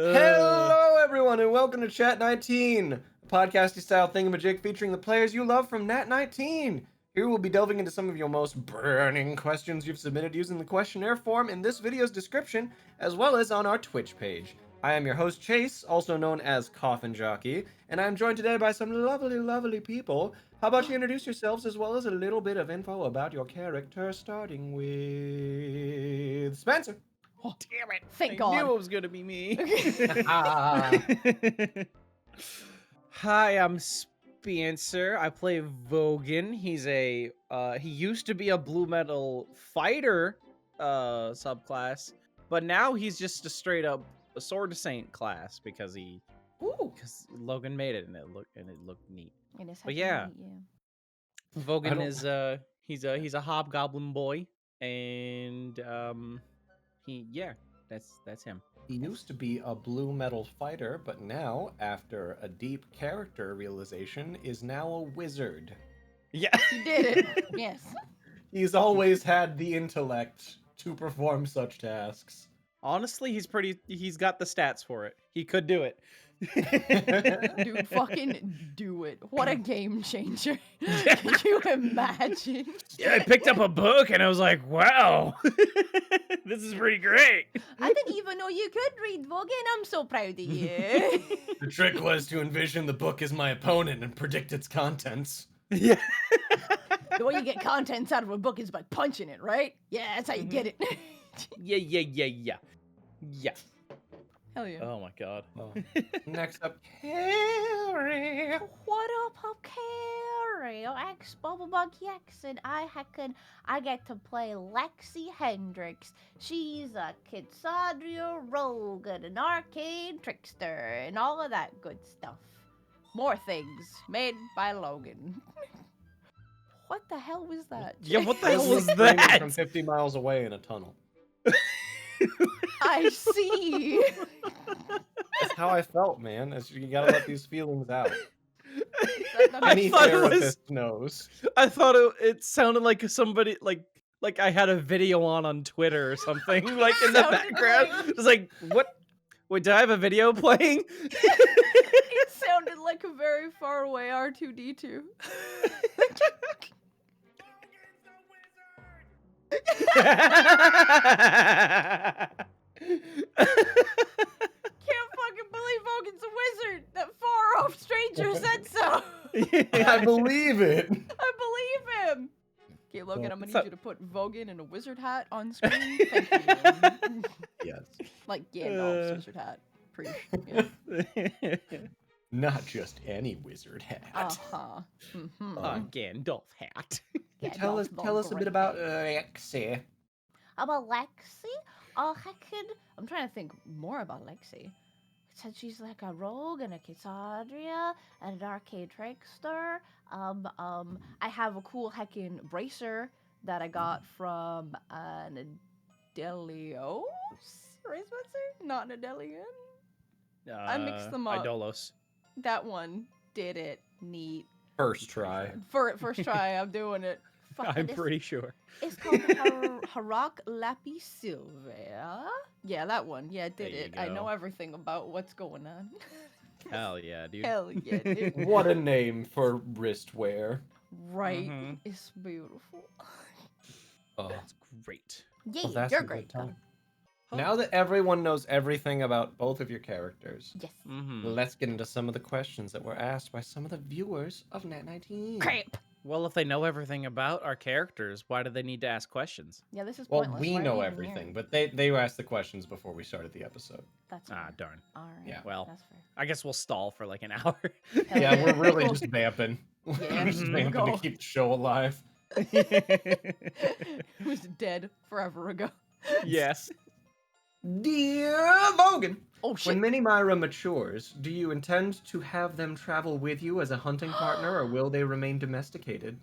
Hello, everyone, and welcome to Chat19, a podcasty style thingamajig featuring the players you love from Nat19. Here we'll be delving into some of your most burning questions you've submitted using the questionnaire form in this video's description, as well as on our Twitch page. I am your host, Chase, also known as Coffin Jockey, and I'm joined today by some lovely people. How about you introduce yourselves as well as a little bit of info about your character, starting with Spencer. Oh, damn it. Thank I knew God. it was going to be me. Ah. Hi, I'm Spencer. I play Vogan. He used to be a blue metal fighter subclass, but now he's just a straight up a sword saint class because Logan made it and it looked neat. But yeah. Vogan is he's a hobgoblin boy, and that's him. He used to be a blue metal fighter, but now, after a deep character realization, is now a wizard. Yeah. You did it. Yes. He's always had the intellect to perform such tasks. Honestly, he's got the stats for it. He could do it. Dude, fucking do it. What a game changer. Can you imagine? Yeah, I picked up a book and I was like, wow, this is pretty great. I didn't even know you could read, Vogan. I'm so proud of you. The trick was to envision the book as my opponent and predict its contents. Yeah. The way you get contents out of a book is by punching it, right? Yeah, that's how you get it. Yeah. Hell yeah. Oh my god. Oh. Next up, Carrie. What up, Carrie? Ex Bubblebug X, and I get to play Lexi Hendricks. She's a Kidsadria rogue and an arcade trickster and all of that good stuff. More things made by Logan. What the hell was that? Yeah, what the This hell was screaming that? From 50 miles away in a tunnel. I see. That's how I felt, man. You gotta let these feelings out. I Any thought it therapist knows. I thought it sounded like somebody like I had a video on Twitter or something like in the Sounded background. like- It was like, what? Wait, did I have a video playing? It sounded like a very far away R2D2. Can't fucking believe Vogan's a wizard. That far off stranger said so. I believe it. I believe him. Okay, Logan, I'm gonna So- need you to put Vogan in a wizard hat on screen. Thank you. Yes. Like Gandalf's wizard hat. Yeah. Not just any wizard hat. Uh-huh. Mm-hmm. Gandalf hat. Tell us a bit about Lexi. About Lexi? I'm trying to think more about Lexi. It said she's like a rogue and a Kidsadria and an arcade trickster. I have a cool heckin' bracer that I got from an Adelios? Right, Spencer? Not an Adelian? I mixed them up. Idolos. That one did it. Neat. First try. First try, I'm doing it. Fuck, I'm this- pretty sure. It's called Harak Lapi Silvia. Yeah, that one. Yeah, it did There you it. I know go. everything about what's going on. Hell yeah, dude. Hell yeah, dude. What a name for wrist wear. Right. Mhm. It's beautiful. Oh. That's great. Yeah, Well, that's you're a good great. time. Now that everyone knows everything about both of your characters, Yes. Mm-hmm. let's get into some of the questions that were asked by some of the viewers of Nat19. Crap. Well, if they know everything about our characters, why do they need to ask questions? Yeah, this is Well, pointless. we Why are know you even everything, here? but they were asked the questions before we started the episode. That's Ah, fair. darn. All right. Yeah. Well, That's fair. I guess we'll stall for like an hour. Hell Yeah, we're really Cool. just vamping. Yeah, We're just mhm. vamping Go. to keep the show alive. It was dead forever ago. Yes. Dear Logan, Oh shit. when Mini Myra matures, do you intend to have them travel with you as a hunting partner, or will they remain domesticated?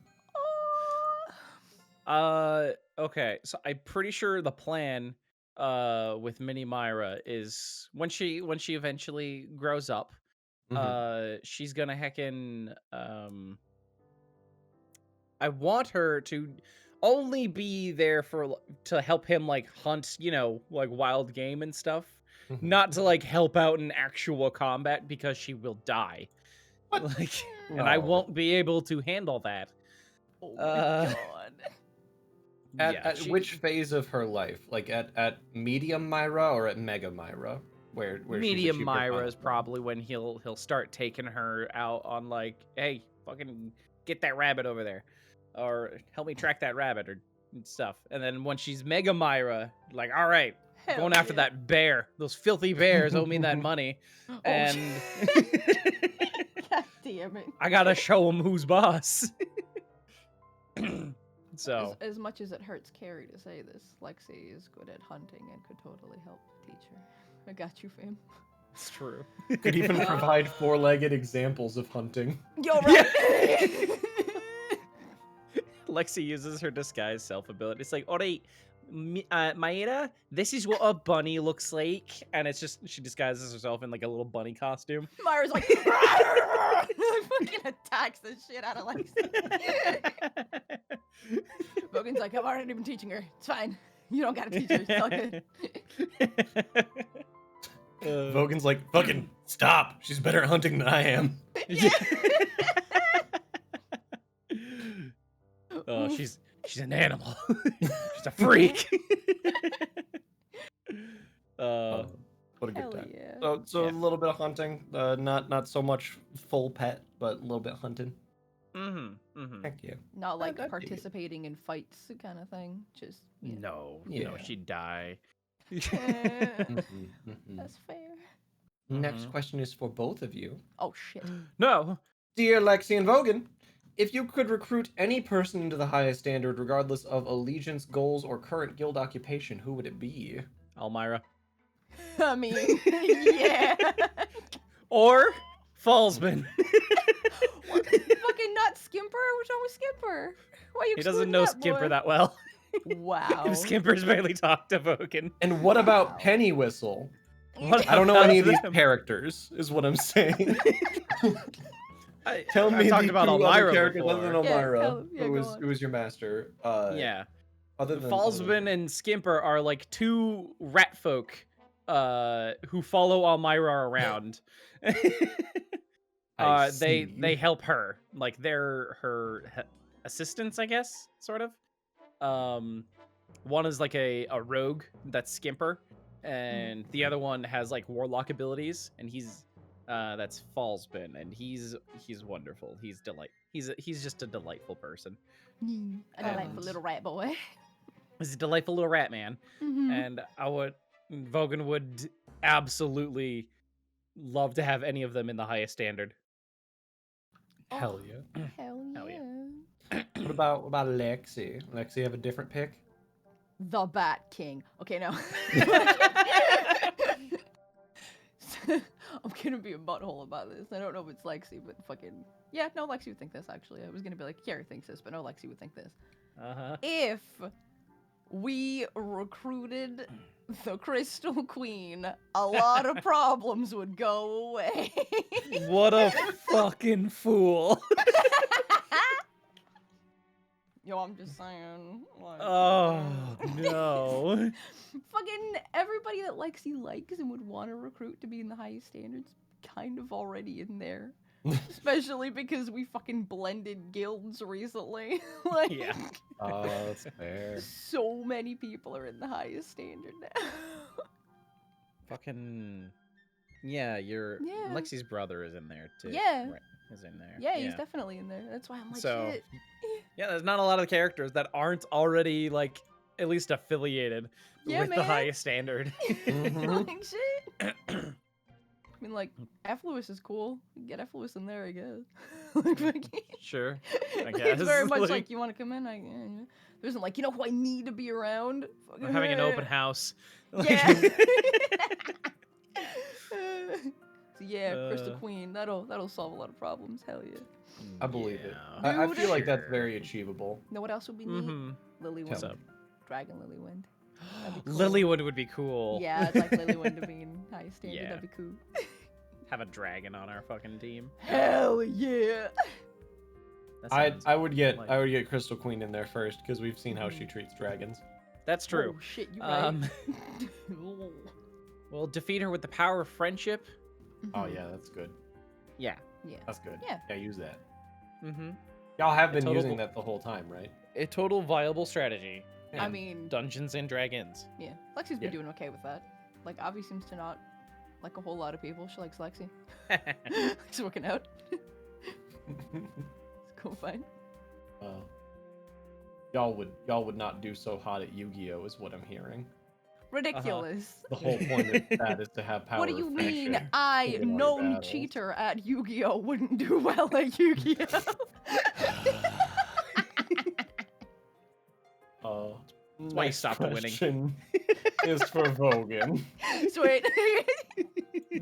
Okay, so I'm pretty sure the plan with Mini Myra is when she eventually grows up, she's gonna heckin' I want her to only be there for to help him like hunt, like wild game and stuff. not to like help out in actual combat because she will die. What? Like, and I No. won't be able to handle that. Oh my Uh, god. At which phase of her life? Like at medium Myra or at mega Myra? Where she's medium achieved her Myra final is form? probably when he'll start taking her out on like, hey, fucking get that rabbit over there, or help me track that rabbit or stuff. And then when she's mega Myra, like, all right, Hell going after yeah. that bear. Those filthy bears owe me that money, Oh, and God damn it. I gotta show them who's boss. So As much as it hurts Carrie to say this, Lexi is good at hunting and could totally help teach her. I got you, fam. it's true. Could even provide four-legged examples of hunting. You're right. Lexi uses her disguise self ability. It's like, alright, Mayra, this is what a bunny looks like. And it's just, she disguises herself in like a little bunny costume. Myra's like, fucking attacks the shit out of Lexi. Bogan's like, I've already been teaching her. It's fine. You don't gotta teach her. It's all good. Vogan's like, fucking stop. She's better at hunting than I am. Oh, she's an animal. She's a freak. What a good Hell time. yeah. So Yeah. a little bit of hunting, not so much full pet, but a little bit of hunting. Heck yeah. Not like that'd be good. participating in fights kind of thing. Just, you know. No, Yeah. she'd die. That's fair. Next question is for both of you. Oh, shit. No. Dear Lexi and Vogan, if you could recruit any person into the highest standard, regardless of allegiance, goals, or current guild occupation, who would it be? Almyra. I mean, yeah. Or Fallsman. Fucking not Skimper? What's wrong with Skimper? Why are you He doesn't excluding know that Skimper boy? that well. Wow. Skimper's barely talked to Vogan. And what about Wow. Penny Whistle? What I don't know any of these them? characters, is what I'm saying. Tell I've me talked the about two other Almyra characters before. other than Yeah, Elmira, yeah, who go was on. who was your master. Yeah. Other than Fallsman and Skimper are like two rat folk who follow Almyra around. I they see. help her. Like they're her assistants, I guess, sort of. One is like a rogue that's Skimper, and the other one has like warlock abilities, and he's that's Fallsman, and he's wonderful. He's just a delightful person. A delightful little rat boy. He's a delightful little rat man. Mhm. And Vogan would absolutely love to have any of them in the highest standard. Hell yeah. Hell yeah. Hell yeah. What about Lexi? Lexi have a different pick? The Bat King. Okay, no. I'm gonna be a butthole about this. I don't know if it's Lexi, but fucking yeah, no, Lexi would think this actually. I was gonna be like, Carrie thinks this, but no, Lexi would think this. Uh-huh. If we recruited the Crystal Queen, a lot of problems would go away. What a fucking fool. Yo, I'm just saying. Like, Oh, no. fucking everybody that Lexi likes and would want to recruit to be in the highest standards kind of already in there. Especially because we fucking blended guilds recently. Like, Yeah. Oh, that's fair. so many people are in the highest standard now. Fucking... Yeah, Yeah. Lexi's brother is in there, too. Yeah. Right, is in there. Yeah, he's definitely in there. That's why I'm like, So- shit. Yeah, there's not a lot of characters that aren't already, like, at least affiliated Yeah, with the man. highest standard. Mhm. Like, shit. I mean, like, Effluis is cool. Get Effluis in there, I guess. Like, fucking- Sure. Like, guess, it's very much like- like, you want to come in? Yeah. There isn't like, you know who I need to be around? We're having an open house. Like- Yeah. So yeah, Crystal Uh. Queen. That'll solve a lot of problems. Hell yeah. I believe it. Yeah. I feel like that's Sure. very achievable. Know what else would be neat? Mm-hmm. Lilywind. What's up? Dragon Lilywind. That'd be cool. Lilywood would be cool. Yeah, I'd like Lilywind to be in high standard. Yeah. That'd be cool. Have a dragon on our fucking team. Hell yeah. That I sounds would get like- Crystal Queen in there first because we've seen how she treats dragons. That's true. Oh shit, you right. We'll defeat her with the power of friendship. Oh Mhm. yeah, that's good. Yeah. Yeah. That's good. Yeah. Yeah, use that. Mm-hmm. Y'all have A been total using bu- that the whole time, right? A total viable strategy. Yeah. I mean, Dungeons and Dragons. yeah. Lexi's been Yeah. doing okay with that. Like, Avi seems to not like a whole lot of people. She likes Lexi. It's working out. It's cool, fine. Y'all would not do so hot at Yu-Gi-Oh is what I'm hearing. Ridiculous. The whole point of that is to have power. What do you of mean? friendship I, to win all your known battles. cheater at Yu-Gi-Oh, wouldn't do well at Yu-Gi-Oh. That's why you Next stopped winning. question is for Vogan. Sweet.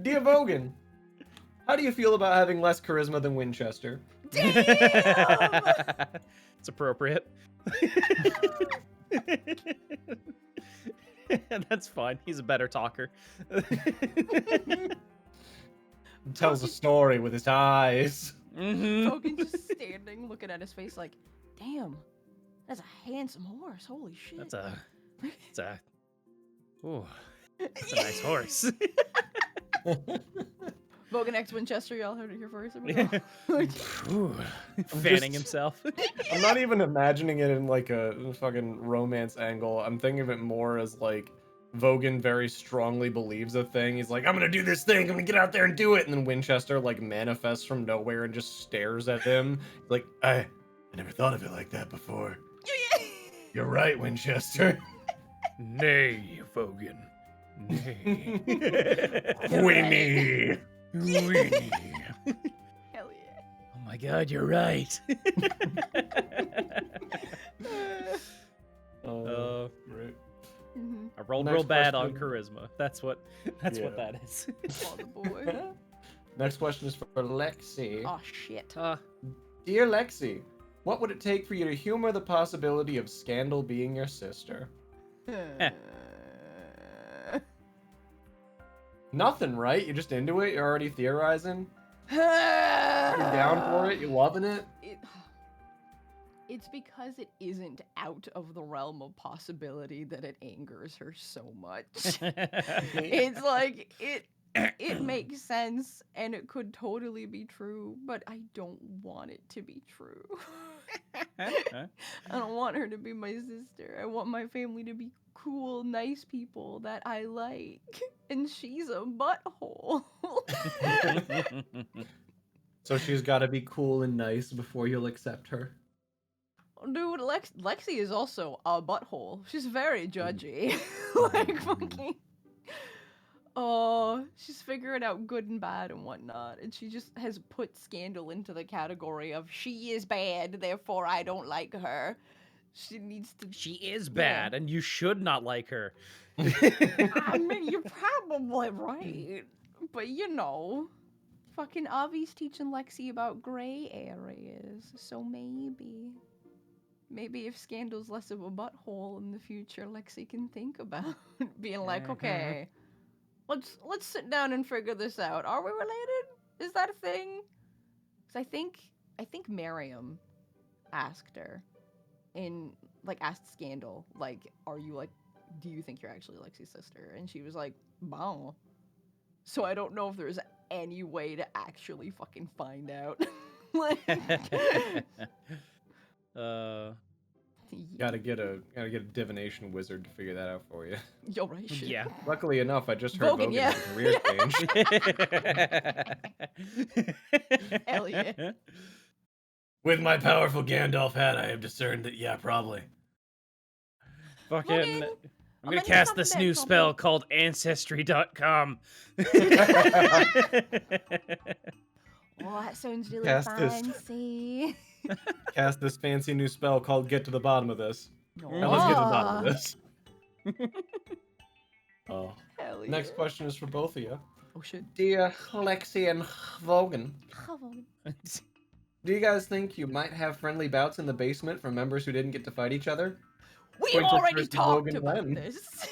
Dear Vogan, how do you feel about having less charisma than Winchester? Damn! It's appropriate. That's fine. He's a better talker. Tells a story with his eyes. Logan just standing, looking at his face like, damn, that's a handsome horse. Holy shit. That's a nice horse. Vogan X Winchester, y'all heard it here first. Ooh, fanning just- himself. I'm not even imagining it in like a fucking romance angle. I'm thinking of it more as like Vogan very strongly believes a thing. He's like, I'm gonna do this thing, I'm gonna get out there and do it. And then Winchester like manifests from nowhere and just stares at him. Like, I never thought of it like that before. You're right, Winchester. Nay, Vogan. Nay. Winnie. Winnie. Hell yeah. Oh my god, you're right. Right. Mhm. I rolled Next real bad on question. charisma. That's what Yeah. that is. Oh, the boy. Next question is for Lexi. Oh, shit. Dear Lexi, what would it take for you to humor the possibility of Scandal being your sister? Nothing, right? You're just into it? You're already theorizing? You're down for it? You loving it? It's because it isn't out of the realm of possibility that it angers her so much. It's like it makes sense and it could totally be true, but I don't want it to be true. I don't want her to be my sister. I want my family to be cool, nice people that I like. And she's a butthole. So she's got to be cool and nice before you'll accept her. Dude, Lexi is also a butthole. She's very judgy. Like, fucking... Oh, she's figuring out good and bad and whatnot. And she just has put Scandal into the category of she is bad, therefore I don't like her. She needs to... She is bad, and you should not like her. I mean, you're probably right. But, you know... Fucking Avi's teaching Lexi about gray areas, so maybe... Maybe if Scandal's less of a butthole in the future, Lexi can think about being like, okay, let's sit down and figure this out. Are we related? Is that a thing? Because I think Miriam asked her asked Scandal, like, are you like, do you think you're actually Lexi's sister? And she was like, bon. So I don't know if there's any way to actually fucking find out. Like, Gotta get a divination wizard to figure that out for you. Yo, right, shit. Yeah. Luckily enough, I just heard Vogan, Vogan yeah. has a career change. Hell yeah. With my powerful Gandalf hat, I have discerned that, yeah, probably. Fucking. Vogan, I'm gonna amend cast something this back, new Tom spell Boy. called Ancestry.com. Oh, that sounds really Cast this. fancy. Cast this fancy new spell called Get to the Bottom of This. No. Now let's get to the bottom of this. Oh. Hell yeah. Next question is for both of you. Oh shit. Dear Lexi and Vogan, do you guys think you might have friendly bouts in the basement from members who didn't get to fight each other? We Quintus already versus talked Vogan about when? this.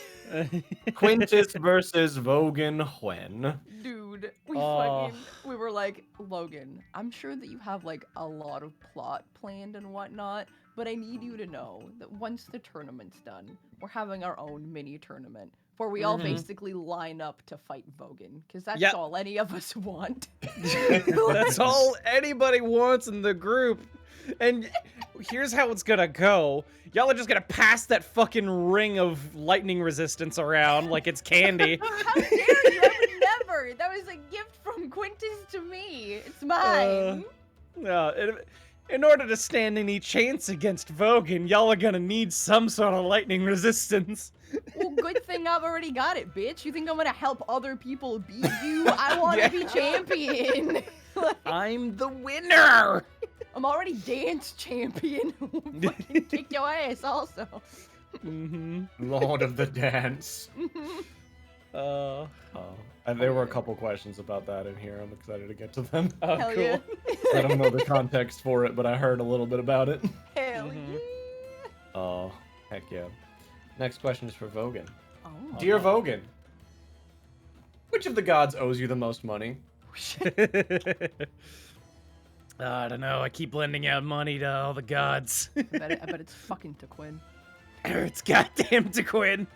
Quintus versus Vogan when? Dude, Oh. we were like, Logan, I'm sure that you have like a lot of plot planned and whatnot, but I need you to know that once the tournament's done, we're having our own mini tournament where we all Mhm. basically line up to fight Vogan, because that's Yep. all any of us want. That's all anybody wants in the group. And here's how it's gonna go. Y'all are just gonna pass that fucking ring of lightning resistance around like it's candy. How dare you? I would never. That was a gift from Quintus to me. It's mine. In order to stand any chance against Vogan, y'all are gonna need some sort of lightning resistance. Well, good thing I've already got it, bitch. You think I'm gonna help other people beat you? I want to be champion. I'm the winner! I'm already dance champion. Fucking kick your ass also. Mm-hmm. Lord of the Dance. Oh, And there were a couple questions about that in here. I'm excited to get to them. Hell cool. yeah. I don't know the context for it, but I heard a little bit about it. Hell Mhm. yeah. Oh, heck yeah. Next question is for Vogan. Oh. Dear Vogan, which of the gods owes you the most money? I don't know. I keep lending out money to all the gods. I bet it's fucking Tequin. It's goddamn Tequin.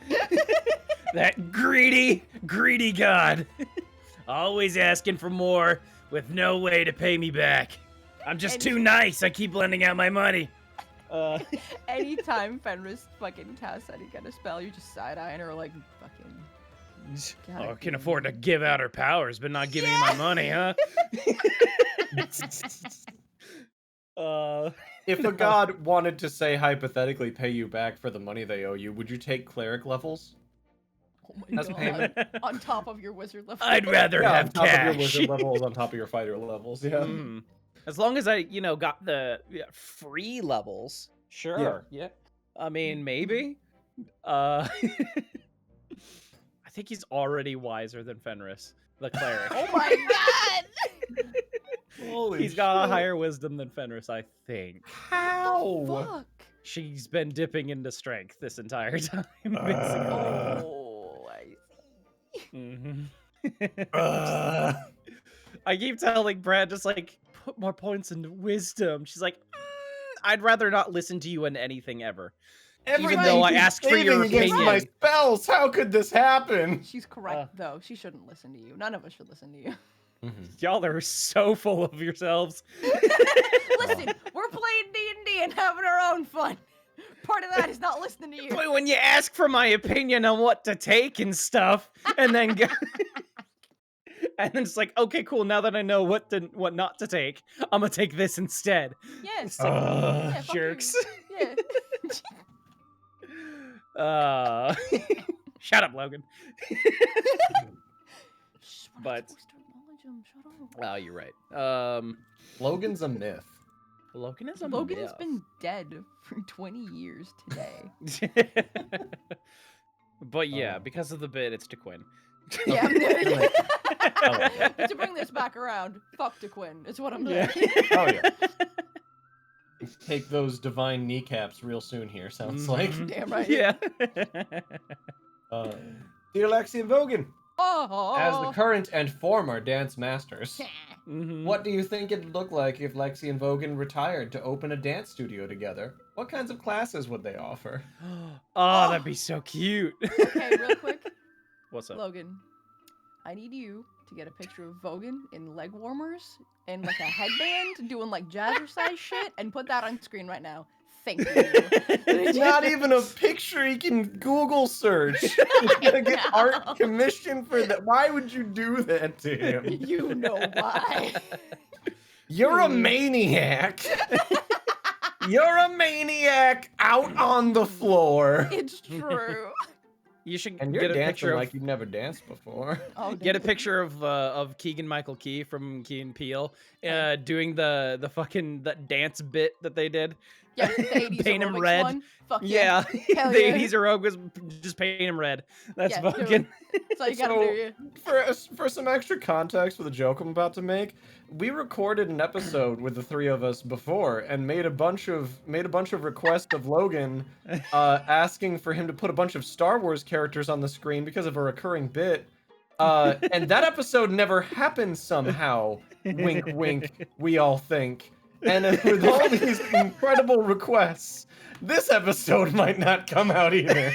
That greedy god. Always asking for more with no way to pay me back. I'm just And- too nice. I keep lending out my money. Anytime Fenris fucking casts any kind of spell, you just side-eyeing her like fucking. God, I can afford to give out her powers, but not give me my money, huh? If a god wanted to, say, hypothetically pay you back for the money they owe you, would you take cleric levels? Oh my As god. payment? On top of your wizard level. I'd rather Yeah, have on top of your cash. wizard levels, on top of your fighter levels, yeah. Mhm. As long as I, got the free levels, sure. Yeah. I mean, maybe. I think he's already wiser than Fenris, the cleric. Oh my god! Holy He's got a shit. higher wisdom than Fenris, I think. How? Fuck. She's been dipping into strength this entire time, basically. Oh, I Mhm. Uh, I keep telling Brad, just like, put more points into wisdom. She's like, I'd rather not listen to you in anything ever. everything though I keeps asked for your saving against my opinion. spells. How could this happen? She's correct though. She shouldn't listen to you. None of us should listen to you. Y'all are so full of yourselves. Listen, we're playing D&D and having our own fun. Part of that is not listening to you. But when you ask for my opinion on what to take and stuff, and then and then it's like, okay, cool. Now that I know what not to take, I'm gonna take this instead. Yes. Like, Yeah, fuck you. jerks. Yeah. Shut up, Logan. Shh, we're not But- supposed to acknowledge him. Shut up. Oh, you're right. Logan's a myth. Logan is a Logan has myth. been dead for 20 years today. But yeah, because of the bit, it's to Quinn. Yeah. Oh, To bring this back around, fuck to Quinn. It's what I'm Yeah. doing. Oh, yeah. Take those divine kneecaps real soon here, sounds like. Mhm. Damn right. Yeah. Dear Lexi and Vogan, Oh. as the current and former dance masters, Mhm. what do you think it'd look like if Lexi and Vogan retired to open a dance studio together? What kinds of classes would they offer? Oh, that'd be so cute. Okay, real quick, What's up? Logan. I need you to get a picture of Vogan in leg warmers and like a headband doing like jazzercise shit and put that on screen right now. Thank you. It's not even a picture he can Google search. He's gonna get art commissioned for that. Why would you do that to him? You know why. You're a maniac. You're a maniac out on the floor. It's true. You should And get you're a dancing picture like of you've never danced before. Oh, get a damn. picture of Keegan Michael Key from Key and Peele doing the fucking that dance bit that they did. Yeah, the 80s Paint 'em aerobics red. one. Fuck yeah. Yeah, Hell the yeah. 80s heroic was just paint him red. That's Yeah, do it. fucking. That's all you gotta So- do. Yeah. For some extra context for the joke I'm about to make, we recorded an episode with the three of us before and made a bunch of requests of Logan, asking for him to put a bunch of Star Wars characters on the screen because of a recurring bit. And that episode never happened somehow. Wink, wink. We all think. And with all these incredible requests, this episode might not come out either.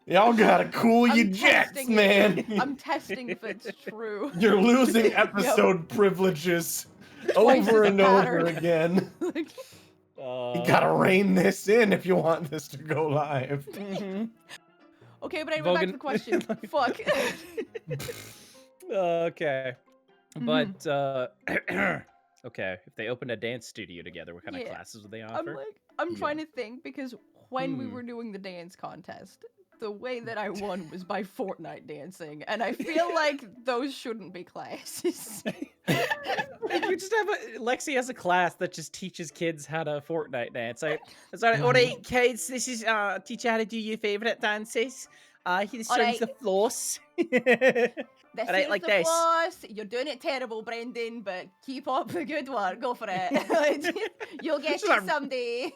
Y'all gotta cool your I'm jets, testing it. man. I'm testing if it's true. You're losing Yep. episode privileges Twice over as a and over pattern. again. Like, You gotta rein this in if you want this to go live. okay, but anyway, back to the question. Fuck. Okay. But okay, if they opened a dance studio together, what kind of Yeah. classes would they offer? I'm Yeah. trying to think because when we Hmm. were doing the dance contest, the way that I won was by Fortnite dancing, and I feel like those shouldn't be classes. You just have Lexi has a class that just teaches kids how to Fortnite dance. It's like, all right, kids, this is teach you how to do your favorite dances. Here's Alright. the floss. This Alright, is like the this. floss. You're doing it terrible, Brendan, but keep up the good work. Go for it. You'll get It's it not- someday.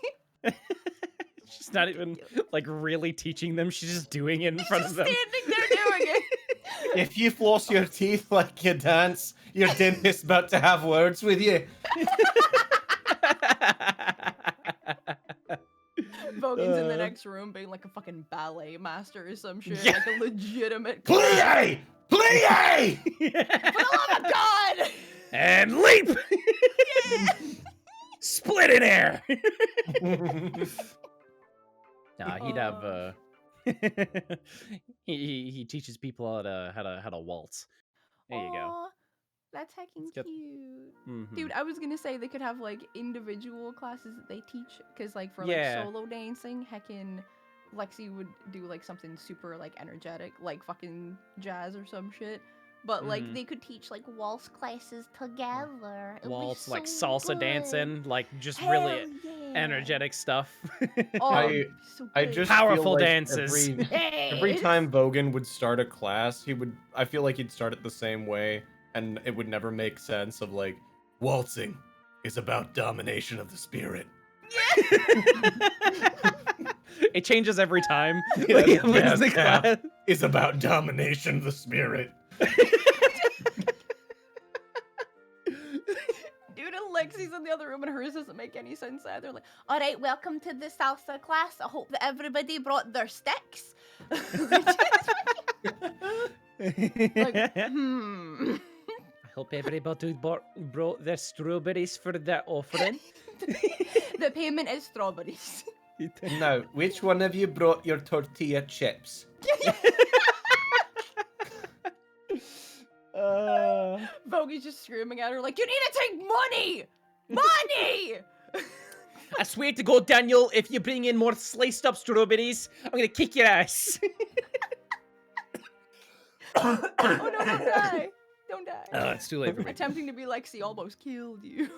She's not even like really teaching them. She's just doing it in front Just of them. standing there doing it. If you floss your teeth like you dance, your dentist's about to have words with you. Vogan's in the next room being like a fucking ballet master or some shit. Yeah. Like a legitimate Plie! Plie! For the love of God! And leap! Split in air! Nah, he'd have he teaches people how to waltz. There you go. Aw, that's hecking It's good. cute. Mhm. Dude, I was gonna say they could have like individual classes that they teach, because like for Yeah. like solo dancing, heckin' Lexi would do like something super like energetic, like fucking jazz or some shit. But like Mhm. they could teach like waltz classes together. It'd be Waltz, like so salsa good. dancing, like just Hell really yeah. energetic stuff. Oh, I- it'd be so I good. just Powerful feel like dances. every time Vogan would start a class, I feel like he'd start it the same way, and it would never make sense of like, waltzing is about domination of the spirit. It changes every time. Yeah, Like, jazz wins the cap. class. Is about domination of the spirit. Dude, and Lexi's in the other room and hers doesn't make any sense either. Like, all right, welcome to the salsa class. I hope that everybody brought their sticks. Like, I hope everybody brought their strawberries for that offering. the payment is strawberries. Now, which one of you brought your tortilla chips? Bogey's just screaming at her like, you need to take money! Money! I swear to God, Daniel, if you bring in more sliced up strawberries, I'm gonna kick your ass. Oh no, don't die. Don't die. It's too late for me. Attempting to be Lexi almost killed you.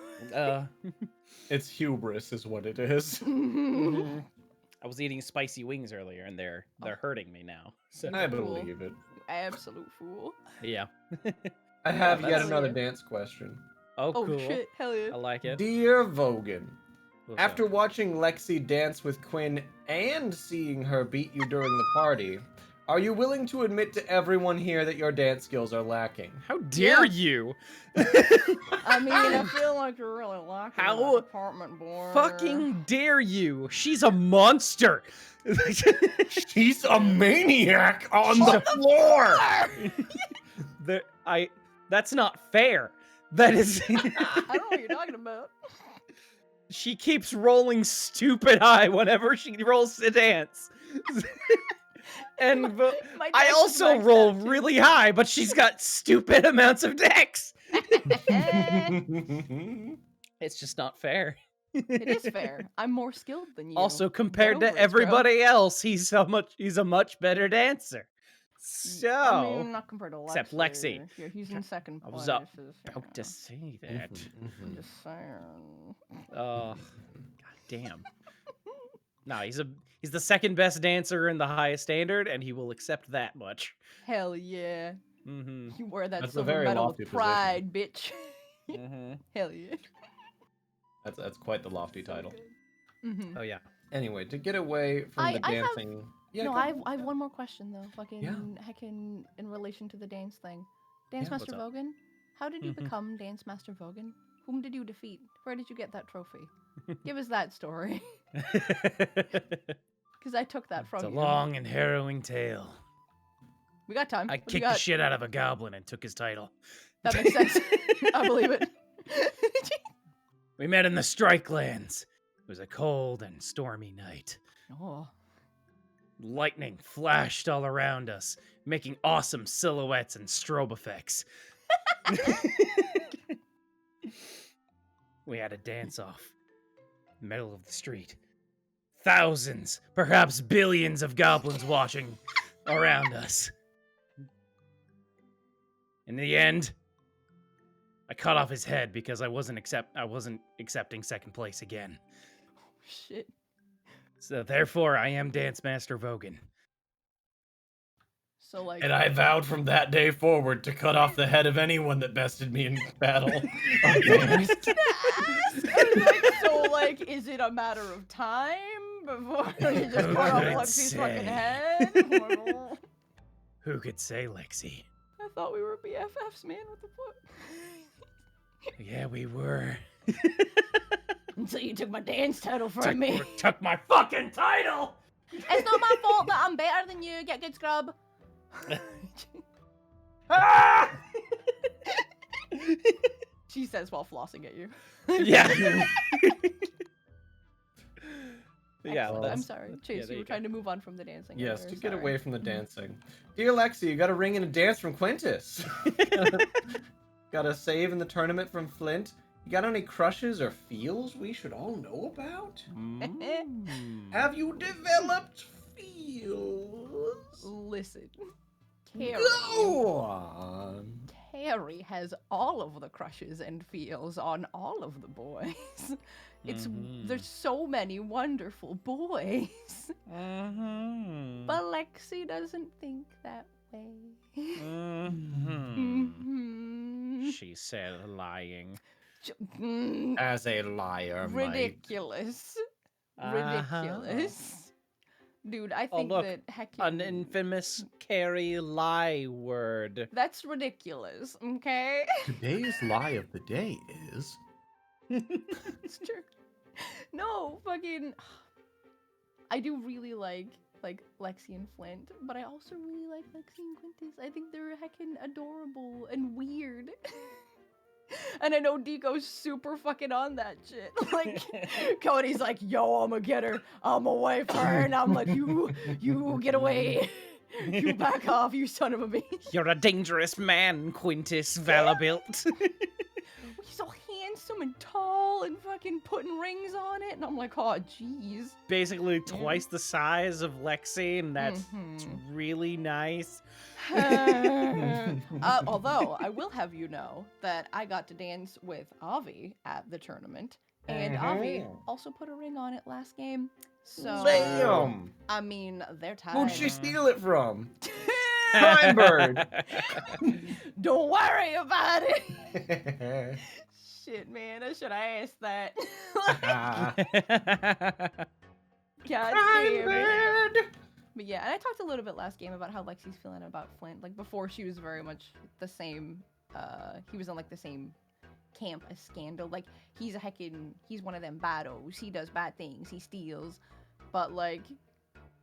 It's hubris, is what it is. I was eating spicy wings earlier, and they're hurting me now. So I Cool. believe it. Absolute fool. yeah. I have Yeah, yet that's- another dance question. Oh, Oh cool. shit, hell yeah. I like it. Dear Vogan, What's after up? watching Lexi dance with Quinn and seeing her beat you during the party, are you willing to admit to everyone here that your dance skills are lacking? How dare Yeah. you? I mean, I feel like you're really lacking in How that department, boy. Fucking dare you? She's a monster. She's a maniac on the floor! That's not fair. That is. I don't know what you're talking about. She keeps rolling stupid high whenever she rolls to dance. And My I dex is also maxed roll out, too. really high, but she's got stupid amounts of dex. It's just not fair. It is fair. I'm more skilled than you. Also, Get compared over to it, bro. everybody else, he's a much better dancer. So, I mean, not compared to Lexi. except Lexi. Yeah, he's in second I place. was about yeah. to say that. I'm just saying. God damn. No, he's the second best dancer in the highest standard, and he will accept that much. Hell yeah. Mm-hmm. You wear that That's a silver very medal lofty with pride, bitch. Mm-hmm. Hell yeah. That's quite the lofty title. Mm-hmm. Oh yeah. Anyway, to get away from the I have- dancing... Yeah, No, go I ahead. have one more question though. Fucking Yeah. heckin' in relation to the dance thing. Dance Yeah, Master what's up? Vogan, how did you Mhm. become Dance Master Vogan? Whom did you defeat? Where did you get that trophy? Give us that story. Because I took that from It's a you. long and harrowing tale. We got time. I What do you kicked the got? shit out of a goblin and took his title. That makes sense. I believe it. We met in the Strike Lands. It was a cold and stormy night. Oh. Lightning flashed all around us, making awesome silhouettes and strobe effects. We had a dance-off. Middle of the street. Thousands, perhaps billions of goblins watching around us. In the end, I cut off his head because I wasn't accepting second place again. Shit. So therefore, I am Dance Master Vogan. So like. And I vowed from that day forward to cut off the head of anyone that bested me in battle. I was gonna ask. I was like, so like, is it a matter of time before you just cut off I'd Lexi's fucking say. head? Who could say, Lexi? I thought we were BFFs, man. What the fuck? Yeah, we were. Until you took my dance title from me. Took my fucking title! It's not my fault that I'm better than you. Get good, scrub. Ah! She says while flossing at you. Yeah. Yeah, Excellent. well, I'm sorry, Chase. there You you were trying to move on from the dancing. Yes, earlier, to get sorry. away from the dancing. Dear Lexi, you got a ring and a dance from Quintus. Got a save in the tournament from Flint. You got any crushes or feels we should all know about? Have you developed feels? Listen, Carrie. Go on. Carrie has all of the crushes and feels on all of the boys. There's so many wonderful boys. But Lexi doesn't think that way. She said, lying. As a liar, Ridiculous. Ridiculous. Dude, I think look, that heck An infamous Carrie lie word. that's ridiculous, okay? Today's lie of the day is... It's true. No, fucking I do really like Lexi and Flint, but I also really like Lexi and Quintus. I think they're heckin' adorable and weird. And I know Deco's super fucking on that shit. Like, Cody's like, yo, I'ma get her. I'm away from her. And I'm like, you get away. You back off, you son of a bitch. You're a dangerous man, Quintus Vanderbilt. He's so handsome and tall and fucking putting rings on it. And I'm like, oh, jeez. Basically twice the size of Lexi, and that's really nice. Although, I will have you know that I got to dance with Avi at the tournament. And Avi also put a ring on it last game. So, Damn! I mean, they're tied. Who'd she steal it from? Time Bird! Don't worry about it. Shit, man, I should have asked that. God damn it. But yeah, and I talked a little bit last game about how Lexi's feeling about Flint. Like, before, she was very much the same, he was in, like, the same camp as Scandal. Like, he's one of them baddos. He does bad things. He steals. But, like,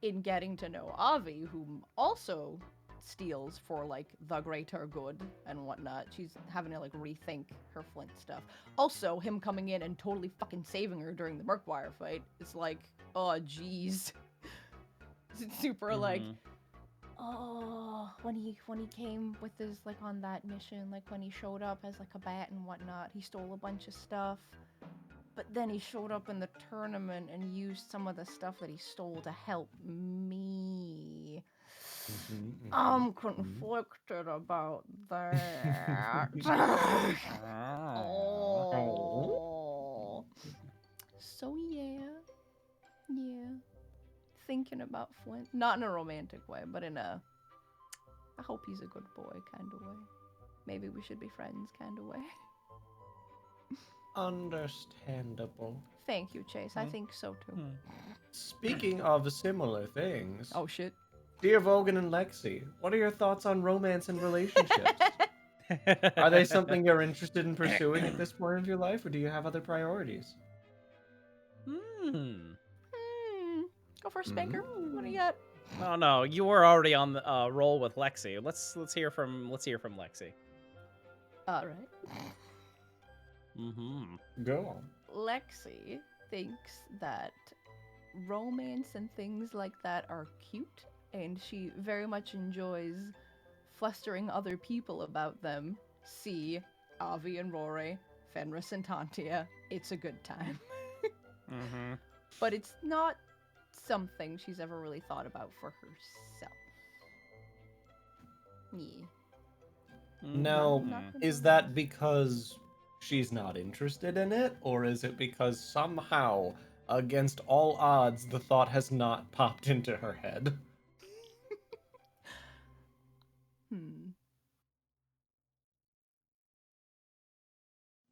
in getting to know Avi, who also steals for, like, the greater good and whatnot, she's having to, like, rethink her Flint stuff. Also, him coming in and totally fucking saving her during the Murkwire fight, it's like, oh, jeez. It's super, like, oh, when he came with his, like, on that mission, like, when he showed up as, like, a bat and whatnot, he stole a bunch of stuff. But then he showed up in the tournament and used some of the stuff that he stole to help me. I'm conflicted about that. Oh. So yeah. Thinking about Flint. Not in a romantic way, but in a I hope he's a good boy kind of way. Maybe we should be friends kind of way. Understandable. Thank you, Chase. I think so too. Speaking of similar things, Oh shit. dear Vogan and Lexi, what are your thoughts on romance and relationships? Are they something you're interested in pursuing at this point of your life, or do you have other priorities? Go for a spanker? What do you got? Oh no, you were already on the roll with Lexi. Let's hear from Lexi. All right. Go on. Lexi thinks that romance and things like that are cute, and she very much enjoys flustering other people about them. See Avi and Rory, Fenris and Tantia. It's a good time. But it's not something she's ever really thought about for herself. Yeah. Now, Not is really. that because she's not interested in it, or is it because somehow, against all odds, the thought has not popped into her head?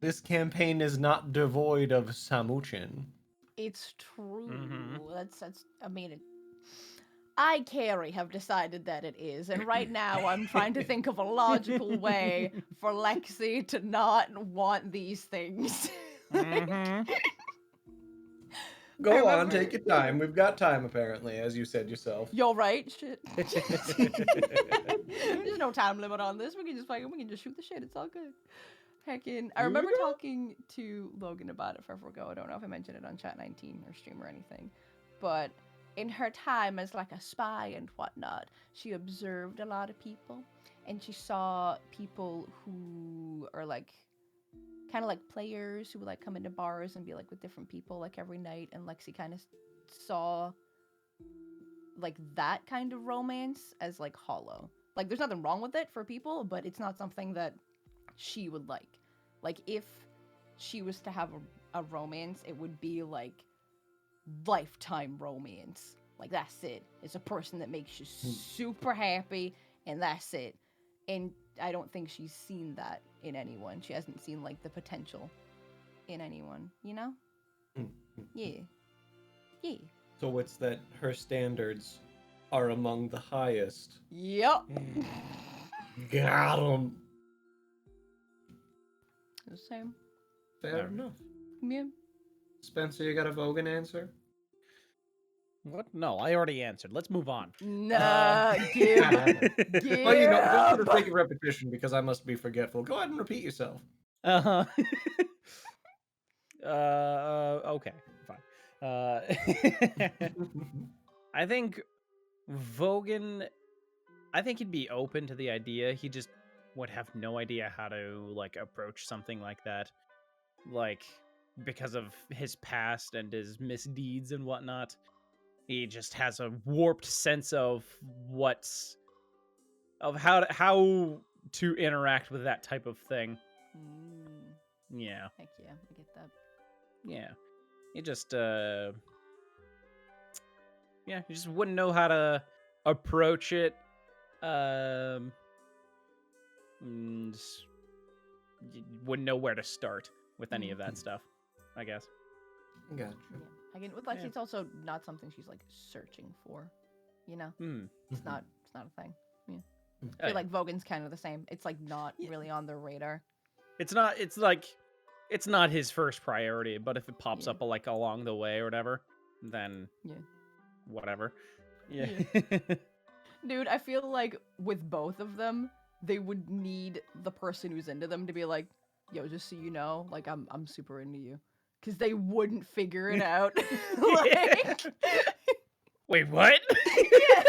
This campaign is not devoid of Samuchin. It's true. That's. I mean, I, Carrie, have decided that it is, and right now I'm trying to think of a logical way for Lexi to not want these things. Go on, remember- take your time. We've got time, apparently, as you said yourself. You're right. Shit. There's no time limit on this. We can just shoot the shit. It's all good. Heckin'. I remember talking to Logan about it forever ago. I don't know if I mentioned it on Chat19 or stream or anything. But in her time as like a spy and whatnot, she observed a lot of people. And she saw people who are like kind of like players who would like come into bars and be like with different people like every night. And Lexi kind of saw like that kind of romance as like hollow. Like there's nothing wrong with it for people, but it's not something that she would like. Like if she was to have a romance, it would be like lifetime romance. Like that's it. It's a person that makes you super happy, and that's it. And I don't think she's seen that in anyone. She hasn't seen like the potential in anyone, you know? Yeah. So it's that her standards are among the highest. Yep. Got 'em. The same. Fair enough. Yeah. Spencer, you got a Vogan answer? What? No, I already answered. Let's move on. Nah, give. Well, you know, just for the sake of repetition, because I must be forgetful, go ahead and repeat yourself. Uh-huh. Okay, fine. I think Vogan, I think he'd be open to the idea. He just would have no idea how to like approach something like that, like because of his past and his misdeeds and whatnot. He just has a warped sense of how to interact with that type of thing. Yeah. Heck yeah, I get that. Yeah. He just he just wouldn't know how to approach it. And wouldn't know where to start with any of that stuff, I guess. Gotcha. Yeah. Again, with Lexi, Yeah. it's also not something she's like searching for. You know, it's not a thing. Yeah. I feel like Vogan's kind of the same. It's like not really on their radar. It's not his first priority, but if it pops up like along the way or whatever, then whatever. Yeah. Dude, I feel like with both of them, they would need the person who's into them to be like, yo, just so you know, like I'm super into you. Because they wouldn't figure it out. Like... Wait, what? Yeah.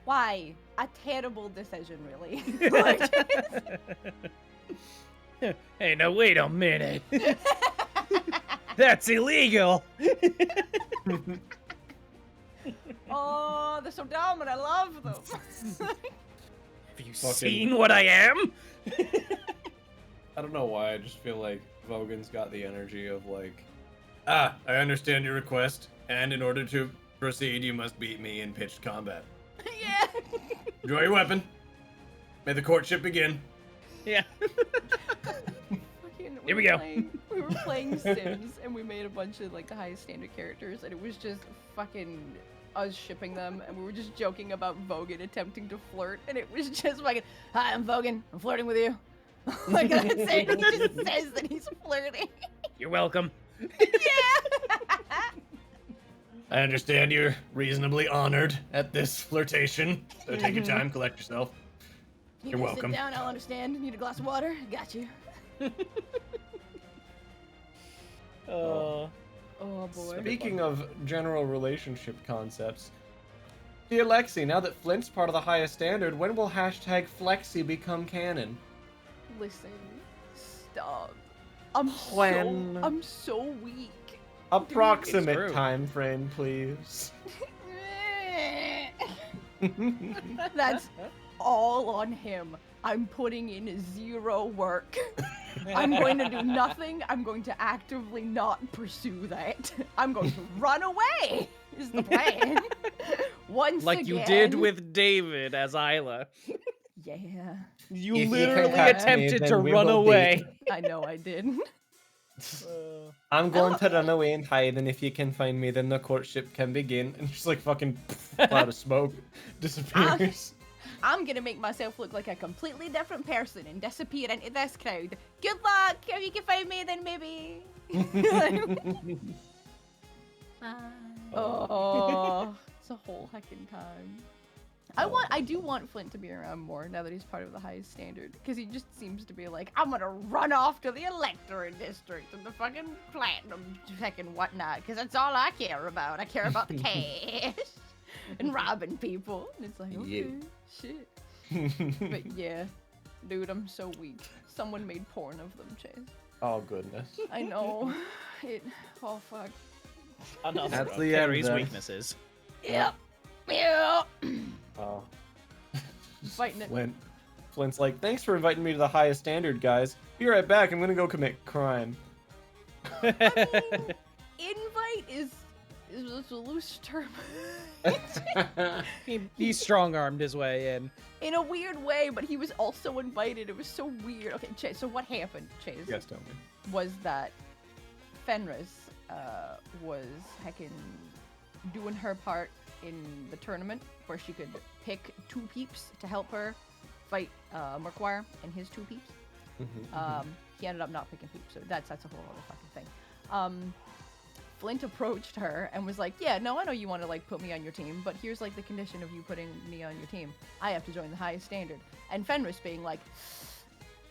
Why? A terrible decision, really. Hey, now wait a minute. That's illegal. Oh, they're so dumb, and I love them. Have you seen what I am? I don't know why, I just feel like Vogan's got the energy of like, I understand your request, and in order to proceed, you must beat me in pitched combat. Yeah. Draw your weapon. May the courtship begin. Yeah. Here we were go. We were playing Sims, and we made a bunch of like the highest standard characters, and it was just fucking us shipping them, and we were just joking about Vogan attempting to flirt, and it was just fucking, hi, I'm Vogan, I'm flirting with you. Like that's it. He just says that he's flirting. You're welcome. Yeah. I understand you're reasonably honored at this flirtation, so take your time, collect yourself. You You're can welcome. Sit down. I'll understand. Need a glass of water. Got you. Uh, Oh boy. Speaking of general relationship concepts, dear Lexi, now that Flint's part of the highest standard, when will hashtag Flexi become canon? Listen. Stop. I'm When? so weak. Approximate true. time frame, please. That's all on him. I'm putting in 0 work. I'm going to do nothing. I'm going to actively not pursue that. I'm going to run away. Is the plan. Once like again. you did with David as Isla. Yeah. You If you literally can catch me, attempted then to we run will away. I know I did. I'm going to run away and hide, and if you can find me, then the courtship can begin. And just like fucking cloud of smoke disappears. I'm gonna make myself look like a completely different person and disappear into this crowd. Good luck. If you can find me, then maybe. Oh, it's a whole heckin' time. I do want Flint to be around more now that he's part of the highest standard, because he just seems to be like, I'm gonna run off to the electorate district and the fucking platinum fucking whatnot, because that's all I care about. I care about the cash and robbing people. And it's like, okay, shit. But yeah, dude, I'm so weak. Someone made porn of them, Chase. Oh goodness. I know. Oh fuck. Another That's of the end, Carrie's then. weaknesses. Yep. Yep. Oh. Fighting it. Flint's like, thanks for inviting me to the highest standard, guys. Be right back. I'm gonna go commit crime. Invite is a loose term. He strong-armed his way in. In a weird way, but he was also invited. It was so weird. Okay, Chase, so what happened, Chase, Yes, tell me. was that Fenris was heckin' doing her part in the tournament where she could pick 2 peeps to help her fight Murkwire and his 2 peeps. He ended up not picking peeps, so that's a whole other fucking thing. Flint approached her and was like, yeah, no, I know you want to like put me on your team, but here's like the condition of you putting me on your team. I have to join the highest standard. And Fenris being like,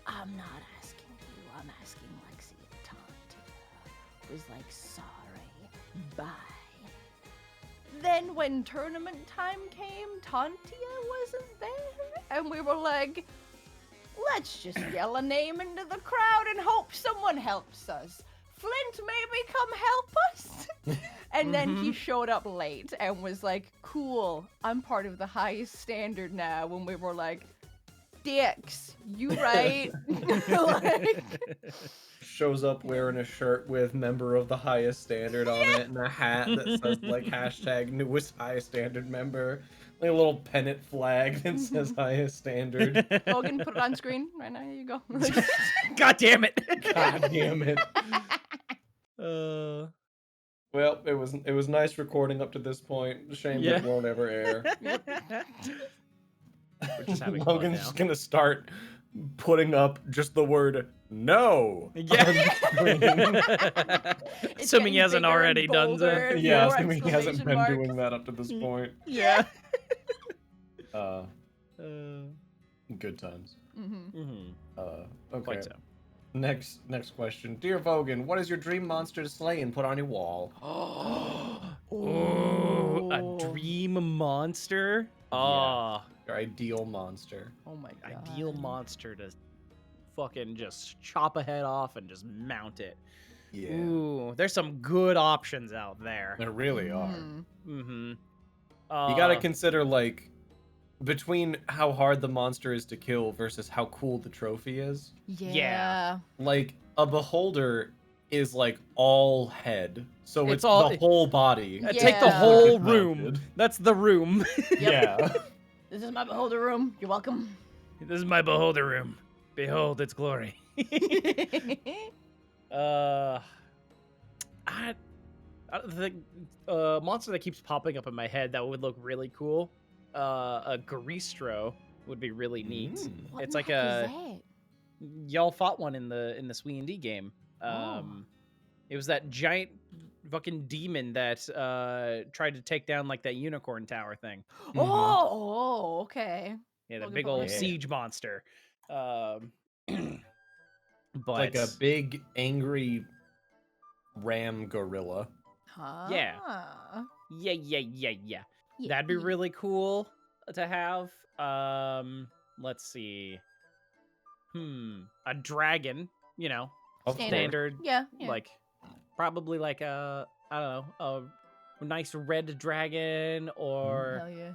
I'm not asking you, I'm asking Lexi and Tontia. Was like, sorry, bye. Then when tournament time came, Tontia wasn't there, and we were like, let's just yell a name into the crowd and hope someone helps us. Flint, maybe come help us? And then he showed up late and was like, cool, I'm part of the highest standard now. When we were like, dicks, you right? Like, Shows up wearing a shirt with member of the highest standard on it and a hat that says like hashtag newest highest standard member. Like a little pennant flag that says highest standard. Logan, put it on screen right now. Here you go. God damn it. God damn it. Well, it was nice recording up to this point. Shame that it won't ever air. We're just having Logan's fun just now. gonna start putting up just the word no. Yeah. It's Assuming he getting hasn't bigger and already done so. bolder, Yeah, more assuming he hasn't been exclamation doing that up to this point. Yeah. Good times. Mm-hmm. Okay. Quite so. Next question. Dear Vogan, what is your dream monster to slay and put on your wall? Ooh, a dream monster? Oh, Your ideal monster. Oh my god. ideal monster to fucking just chop a head off and just mount it. Yeah. Ooh, there's some good options out there. There really are. Mm. Mm-hmm. You gotta consider, like, between how hard the monster is to kill versus how cool the trophy is. Yeah. Like, a beholder is, like, all head. So It's it's all- the whole body. Take the Yeah. whole Fucking room. mounted. That's the room. Yeah. This is my beholder room. You're welcome. This is my beholder room. Behold its glory. The monster that keeps popping up in my head that would look really cool. A Greastro would be really neat. What It's the like heck a is that? y'all fought one in the V&D game. Oh. It was that giant fucking demon that tried to take down like that unicorn tower thing. Oh, okay. Yeah, the Looking big forward old to it. siege monster. But Like a big angry ram gorilla. Yeah. Yeah. That'd be really cool to have. Let's see. A dragon, you know, Of course. standard. Yeah. Like probably like a, I don't know, a nice red dragon or Hell yeah.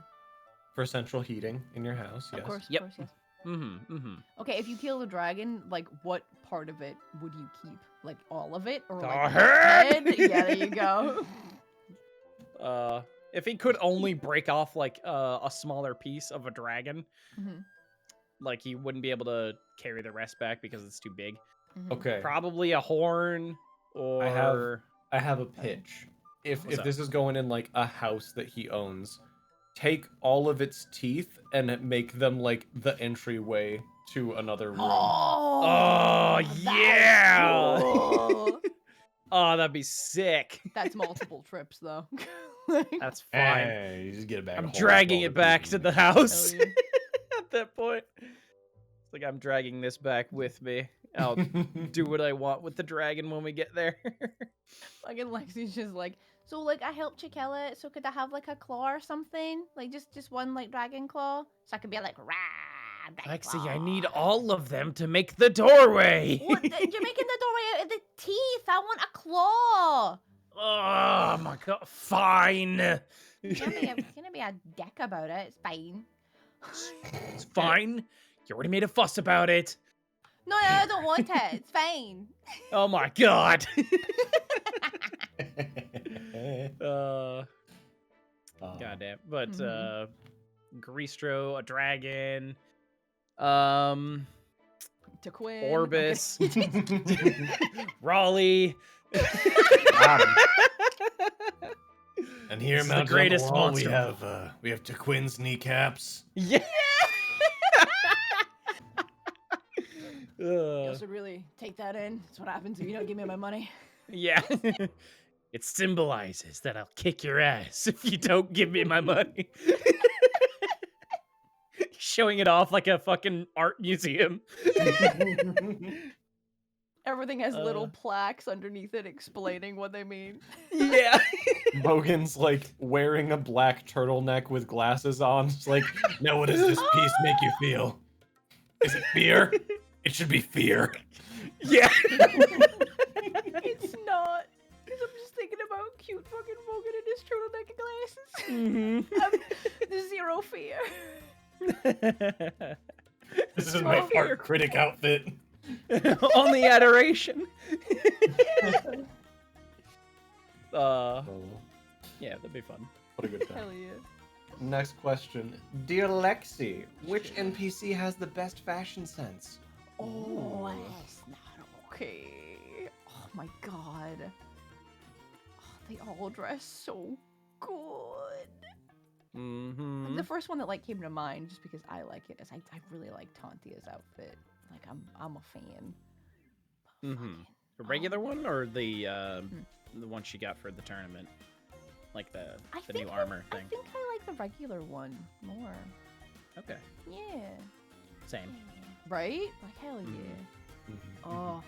For central heating in your house, yes. Of course, Yep. yes. mm-hmm. Okay, if you kill the dragon, like, what part of it would you keep? Like, all of it? Or, The like, head? Yeah, there you go. If he could only break off like a smaller piece of a dragon, like he wouldn't be able to carry the rest back because it's too big. Okay. Probably a horn or I have a pitch. If What's up? this is going in like a house that he owns, take all of its teeth and make them like the entryway to another room. Oh, that's yeah! cool. Oh, that'd be sick. That's multiple trips, though. That's fine. Hey, you just get it back. I'm dragging it back to the house. Hell At that point, it's like I'm dragging this back with me. I'll do what I want with the dragon when we get there. Fucking Lexi's just like, so, like, I helped you kill it, so could I have, like, a claw or something? Like, just one, like, dragon claw? So I could be like, rah, dragon Lexi, I claw." need all of them to make the doorway. What? You're making the doorway out of the teeth. I want a claw. Oh my god, fine. You're gonna be a dick about it. It's fine. It's fine. You already made a fuss about it. No, I don't want it. It's fine. Oh my god. Oh. Goddamn. But Mhm. Greastro, a dragon, To Quinn. Orbis, Raleigh. Got him. And here, This is the mounted greatest on the wall, monster. we have Taquin's kneecaps. Yeah. You also really take that in. That's what happens if you don't give me my money. Yeah. It symbolizes that I'll kick your ass if you don't give me my money. Showing it off like a fucking art museum. Everything has little plaques underneath it explaining what they mean. Yeah. Logan's like wearing a black turtleneck with glasses on. It's like, now what does this piece make you feel? Is it fear? It should be fear. Yeah. It's not. Because I'm just thinking about cute fucking Logan in his turtleneck glasses. There's zero fear. This is my art critic outfit. Only adoration. Yeah, that'd be fun. What a good time. Hell yeah. Next question. Dear Lexi, which NPC has the best fashion sense? Oh, that's not okay. Oh my god. Oh, they all dress so good. Mm-hmm. The first one that like came to mind, just because I like it, is I really like Tantia's outfit. Like I'm a fan. Mm-hmm. The regular one or the one she got for the tournament? Like the new armor thing. I think I like the regular one more. Okay. Yeah. Same. Right? Like hell yeah. Mm-hmm. Oh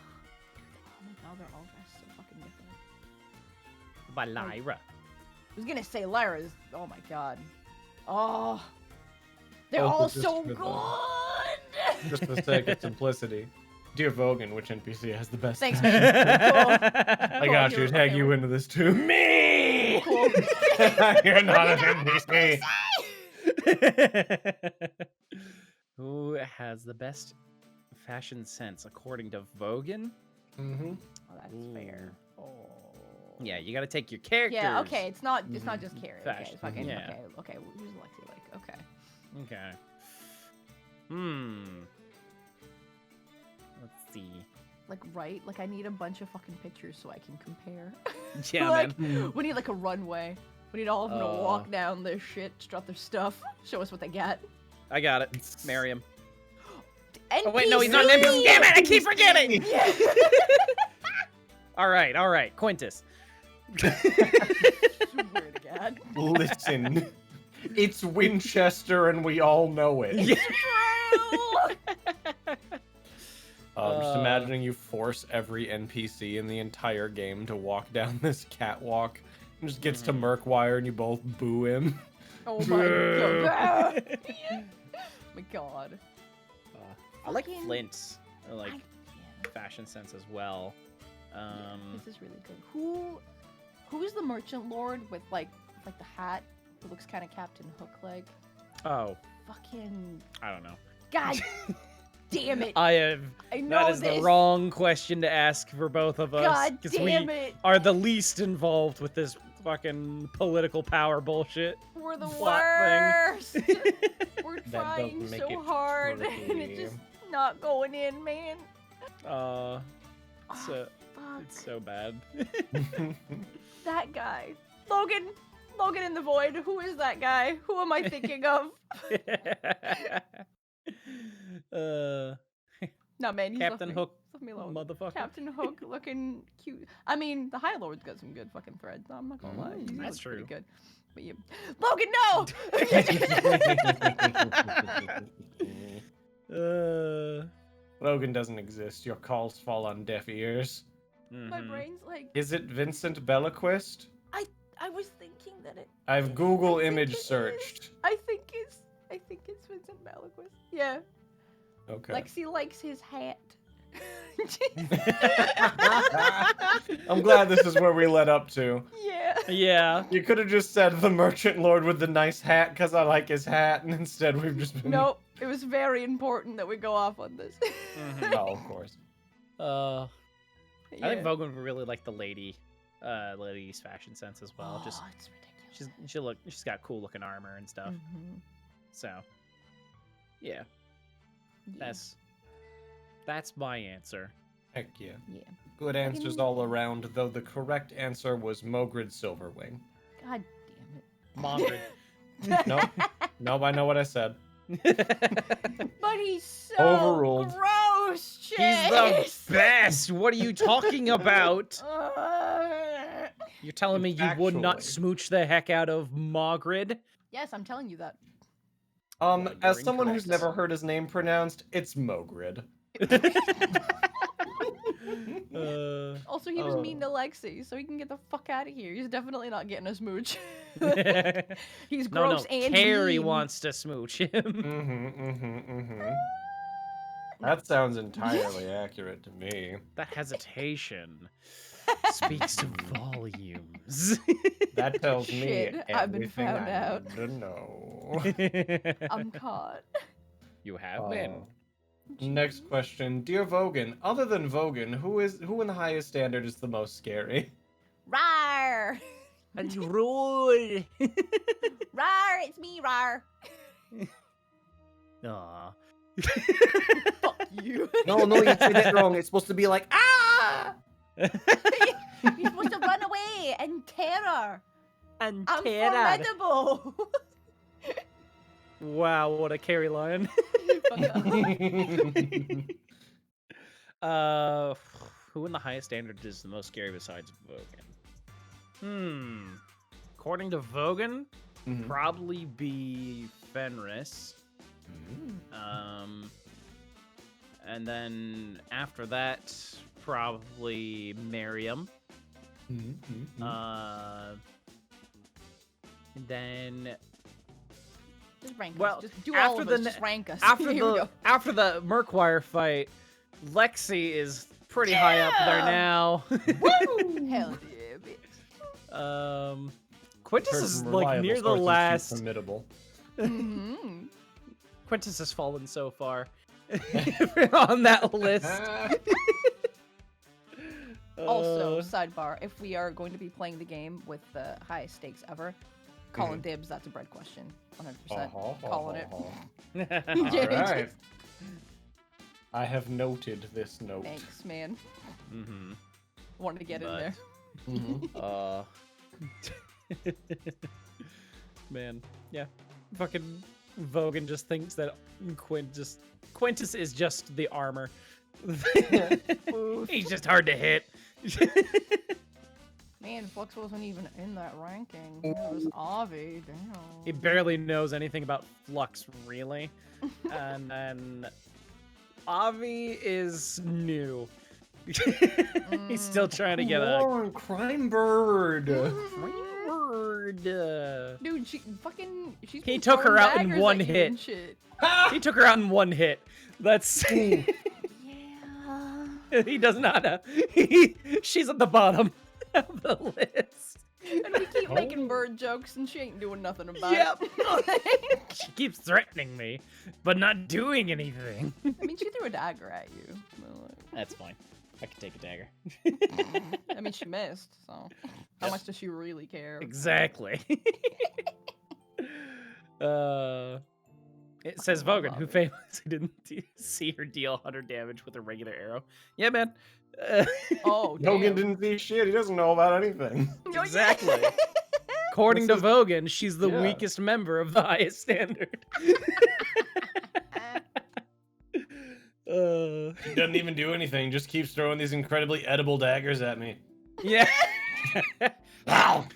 my god, they're all dressed so fucking different. By Lyra. I was gonna say Lyra's. Oh my god. Oh. They're Oh, all just so for the- good. Just for the sake of simplicity. Dear Vogan, which NPC has the best Thanks, fashion? man. Cool. I got you. You're- Tag okay, you well- into this too. Me! Cool. You're not an NPC. Who has the best fashion sense according to Vogan? Mm-hmm. Oh, that's fair. Oh. Yeah, you gotta take your characters. Yeah. Okay. It's not just Carrie. Okay. Fashion, It's fucking. yeah. Okay. Who's Lexi like? Okay. Okay. Let's see. Like right. Like I need a bunch of fucking pictures so I can compare. Yeah, like, man. We need like a runway. We need all of them to walk down their shit, strut their stuff, show us what they got. I got it. Marry him. NPC! Oh wait, no, he's not an NPC. Damn it! I keep forgetting. Yeah. All right, Quintus. Swear to God. Listen, it's Winchester and we all know it. It's true. Just imagining you force every NPC in the entire game to walk down this catwalk and just gets to Murkwire and you both boo him. Oh my God. My God. I like Fucking- Flint's like Yeah. fashion sense as well. This is really good. Who is the merchant lord with like the hat that looks kind of Captain Hook like? Oh, Fucking I don't know. God damn it! I know that is this. the wrong question to ask for both of us. God 'cause damn we it! are the least involved with this fucking political power bullshit. We're the plot worst. thing. We're That trying doesn't make so it hard, and politically- it's just not going in, man. Oh, Fuck. it's so bad. That guy, Logan in the void. Who is that guy? Who am I thinking of? No, man, he's Captain Hook, Leave me alone. motherfucker. Captain Hook looking cute. I mean, the High Lord's got some good fucking threads. I'm not gonna lie. He that's looks pretty true. good. But you, Logan, no! Logan doesn't exist. Your calls fall on deaf ears. My Mhm. brain's like, Is it Vincent Bellaquist? I was thinking that it. I've Google I think image it is. searched. I think it's Vincent Malaquist. Yeah. Okay. Lexi likes his hat. I'm glad this is where we led up to. Yeah. Yeah. You could have just said the merchant lord with the nice hat because I like his hat, and instead we've just been. Nope. It was very important that we go off on this. Mhm. Oh, of course. I think Yeah. Vogan would really like the lady's fashion sense as well. Just Oh, it's ridiculous. she's got cool looking armor and stuff. Mhm. So, yeah, Yeah. that's my answer. Heck yeah. Yeah. Good answers all around, though the correct answer was Mogrid Silverwing. God Mongrid. Nope, I know what I said. damn it. But he's so Overruled. gross, He's the Chase. best. What are you talking about? You're telling me you would not Actually. smooch the heck out of Mogrid? Yes, I'm telling you that. Well, As you're someone who's incorrect. never heard his name pronounced, it's Mogrid. Also, he was mean to Lexi, so he can get the fuck out of here. He's definitely not getting a smooch. He's No, gross and Carrie mean. wants to smooch him. That sounds entirely accurate to me. That hesitation speaks volumes. That tells me Shit, I've been everything found I out. need to know. I'm caught. You have been. Next question, dear Vogan. Other than Vogan, who in the highest standard is the most scary? Rar! Rude. Rar! It's me, Rar! Aw. Fuck you. No, you said that wrong. It's supposed to be like ah. You're supposed to run away in terror. And I'm Terra. formidable. Wow, what a Carrie line. Fuck off. Who in the highest standard is the most scary besides Vogan? According to Vogan, Mhm. probably be Fenris. And then after that, probably Miriam. And then Just rank Well, us. Just do after all of the us. ne- Just rank us. after Here we the go. after the Murkwire fight, Lexi is pretty high up there Yeah! now. Woo! Hell yeah, bitch. Quintus is like near the last. Formidable. Mm-hmm. Quintus has fallen so far on that list. Also, sidebar, if we are going to be playing the game with the highest stakes ever, calling dibs, that's a bread question. 100%. Calling it. All right. I have noted this note. Thanks, man. Mm-hmm. Wanted to get in But- there. Mhm. Man, yeah. Fucking Vogan just thinks that Quintus is just the armor. He's just hard to hit. Man, Flux wasn't even in that ranking. It was Avi. Damn. He barely knows anything about Flux, really. And then Avi is new. He's still trying to get a Lauren Crime Bird. word. Dude, she's He been took her throwing out in daggers one at you hit. and shit. He took her out in one hit. That's Yeah. he does not have. She's at the bottom of the list. And we keep making bird jokes and she ain't doing nothing about Yep. it. She keeps threatening me, but not doing anything. I mean, she threw a dagger at you. That's fine. I can take a dagger. I mean, she missed, so how much does she really care? Exactly. It says Vogan, who famously didn't see her deal 100 damage with a regular arrow. Yeah, man. Oh, damn. Logan didn't see shit. He doesn't know about anything. Exactly. According This to Vogan, she's the yeah. weakest member of the highest standard. He doesn't even do anything. Just keeps throwing these incredibly edible daggers at me. Yeah. Wow.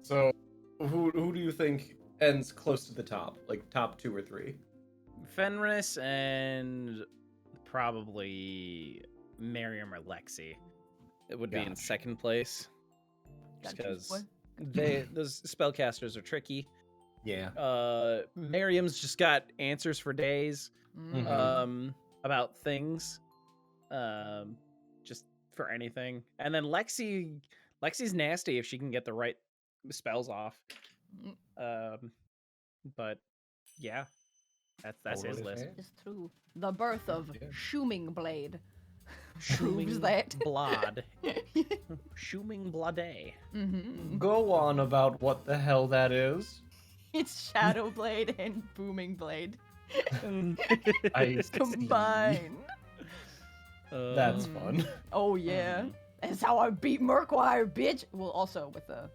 So, who do you think ends close to the top? Like top 2 or 3? Fenris and probably Miriam or Lexi. It would be in Gotcha. second place. Just Gotta choose because those spellcasters are tricky. Yeah. Miriam's just got answers for days. Mm. About things. Just for anything. And then Lexi's nasty if she can get the right spells off. But yeah. That's his Totally list. fair. It's true. The birth of Yeah. Shooming Blade. Shooing that. blood. Shooing bloody. Mm-hmm. Go on about what the hell that is. It's Shadow Blade and Booming Blade I see. combined. That's fun. Oh yeah, that's how I beat Murkwire, bitch. Well, also with the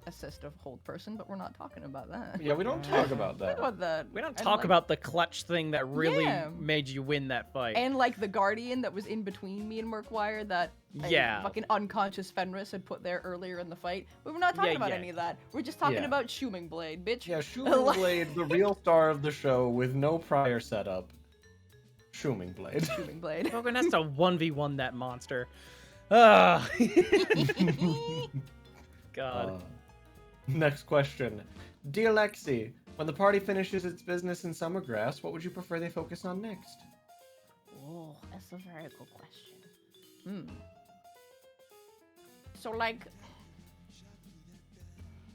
assist of Hold Person, but we're not talking about that. Yeah, we don't talk about Talk that. about that. We don't And, talk like- about the clutch thing that really Yeah. made you win that fight. And like the Guardian that was in between me and Murkwire that a Yeah. fucking unconscious Fenris had put there earlier in the fight. But we're not talking Yeah, about yeah. any of that. We're just talking Yeah. about Shooming Blade, bitch. Yeah, Shooming Blade, the real star of the show with no prior setup. Shooming Blade. Shooming Blade. Vogan has to 1v1 that monster. Ah. God. Next question. Dear Lexi, when the party finishes its business in Summergrass, what would you prefer they focus on next? Oh, that's a very good question. So like,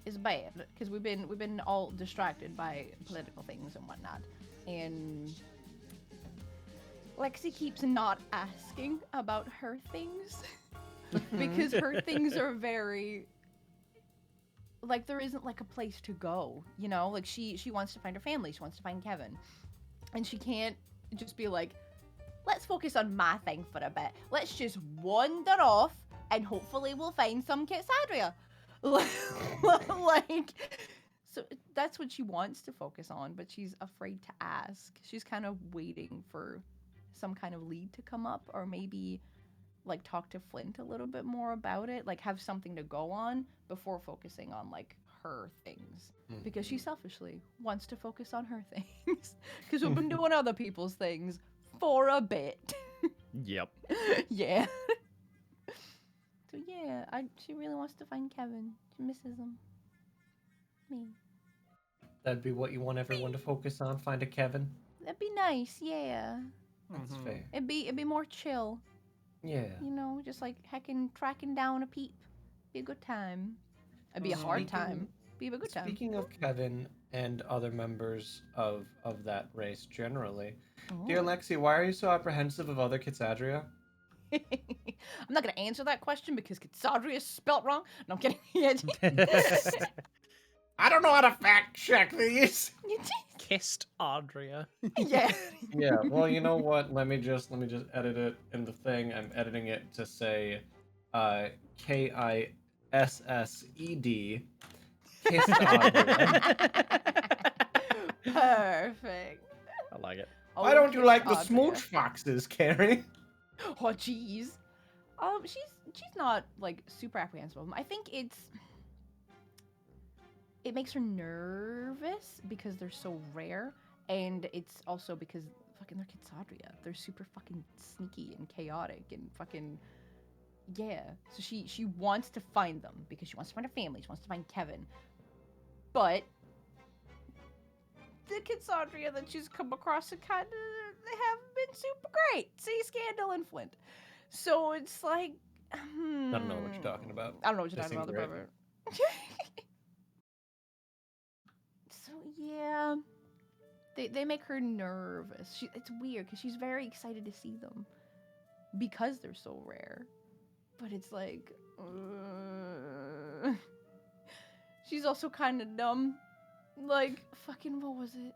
it's bad because we've been all distracted by political things and whatnot, and Lexi keeps not asking about her things because her things are very like there isn't like a place to go, you know? Like she wants to find her family, she wants to find Kevin, and she can't just be like, let's focus on my thing for a bit. Let's just wander off and hopefully we'll find some Kitsadria. Like, so that's what she wants to focus on, but she's afraid to ask. She's kind of waiting for some kind of lead to come up, or maybe like talk to Flint a little bit more about it, like have something to go on before focusing on like her things, because she selfishly wants to focus on her things because we've been doing other people's things for a bit. Yep. Yeah. So yeah, she really wants to find Kevin. She misses him. Me. That'd be what you want everyone to focus on, find a Kevin? That'd be nice, yeah. That's Mhm. fair. It'd be more chill, Yeah. you know, just like heckin' tracking down a peep. Be a good time. It'd be a hard time. Be a good time. Speaking of Kevin and other members of that race generally, Oh. dear Lexi, why are you so apprehensive of other Kitsadria? I'm not gonna answer that question because Kitsadria is spelt wrong. No, I'm kidding. I don't know how to fact check these. Kissed Audria. Yeah. Yeah, well, you know what? Let me just edit it in the thing. I'm editing it to say Kissed. Kissed Audria. Perfect. I like it. Oh, Why don't you like the Kitsadria. smooch foxes, Carrie? Oh, jeez. She's not like super apprehensive of them. I think it makes her nervous because they're so rare, and it's also because fucking they're Kitsadria. They're super fucking sneaky and chaotic and fucking yeah. So she wants to find them because she wants to find her family. She wants to find Kevin, but the Kitsadria that she's come across they haven't been super great. See, Scandal and Flint. So it's like I don't know what you're talking about. I don't know what you're They talking seem about, the great. pervert. So yeah, they make her nervous. It's weird because she's very excited to see them because they're so rare. But it's like she's also kind of dumb. Like fucking what was it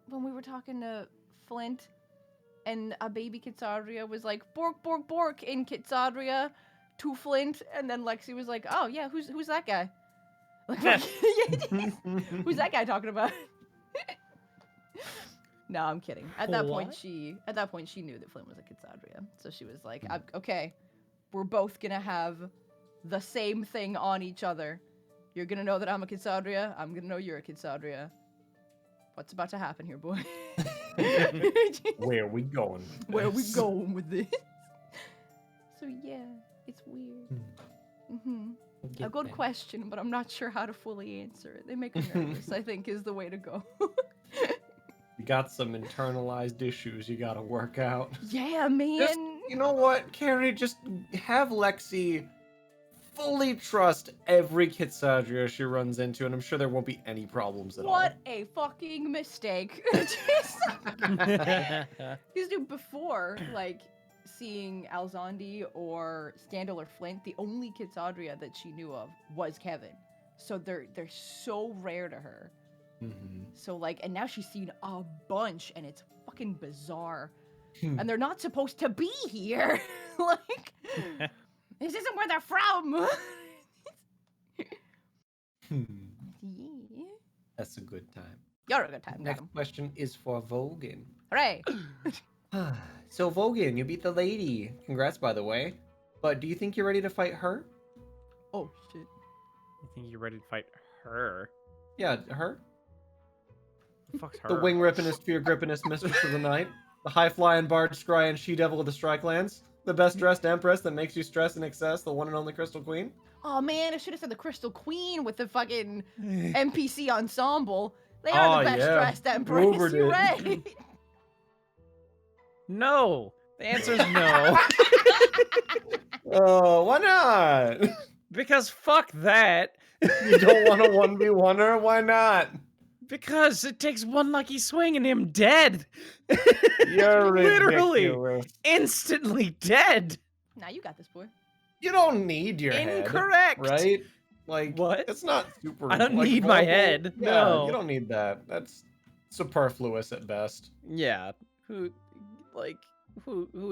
when we were talking to Flint and a baby Kitsadria was like bork bork bork in Kitsadria to Flint, and then Lexi was like, oh yeah, who's that guy? Like, who's that guy talking about? No, I'm kidding. At that point, she knew that Flint was a Kitsadria, so she was like, okay, we're both gonna have the same thing on each other. You're gonna know that I'm a Kitsadria. I'm gonna know you're a Kitsadria. What's about to happen here, boy? Where are we going? Where are we going with this? So yeah, it's weird. A good question, but I'm not sure how to fully answer it. They make her nervous, I think, is the way to go. You got some internalized issues you gotta work out. Yeah, man. Just, you know what, Carrie? Just have Lexi fully trust every Kitsadria she runs into, and I'm sure there won't be any problems at all. What a fucking mistake. Because, dude, before, like, seeing Alzandi or Scandal or Flint, the only Kitsadria that she knew of was Kevin. So they're so rare to her. So, like, and now she's seen a bunch, and it's fucking bizarre. And they're not supposed to be here. Like, this isn't where they're from. Yeah. That's a good time. You're a good time. Next question is for Vogan. Hooray. So, Vogan, you beat the lady. Congrats, by the way. But do you think you're ready to fight her? Oh, shit. You think you're ready to fight her? Yeah, her? The fuck's her? The wing rippinest, fear grippinest mistress of the night. The high flying barge scrying she devil of the strike lands. The best dressed empress that makes you stress in excess. The one and only Crystal Queen. Oh, man, I should have said the Crystal Queen with the fucking NPC ensemble. They are the best dressed empress. Grover You're did. right. No. The answer is no. Oh, why not? Because fuck that. You don't want to 1v1 her? Why not? Because it takes one lucky swing and him dead. You're literally ridiculous. instantly dead. Nah, you got this, boy. You don't need your head. Incorrect. Right? Like, What? It's not super. I don't like, need my vocal. head. Yeah, No. you don't need that. That's superfluous at best. Yeah. Who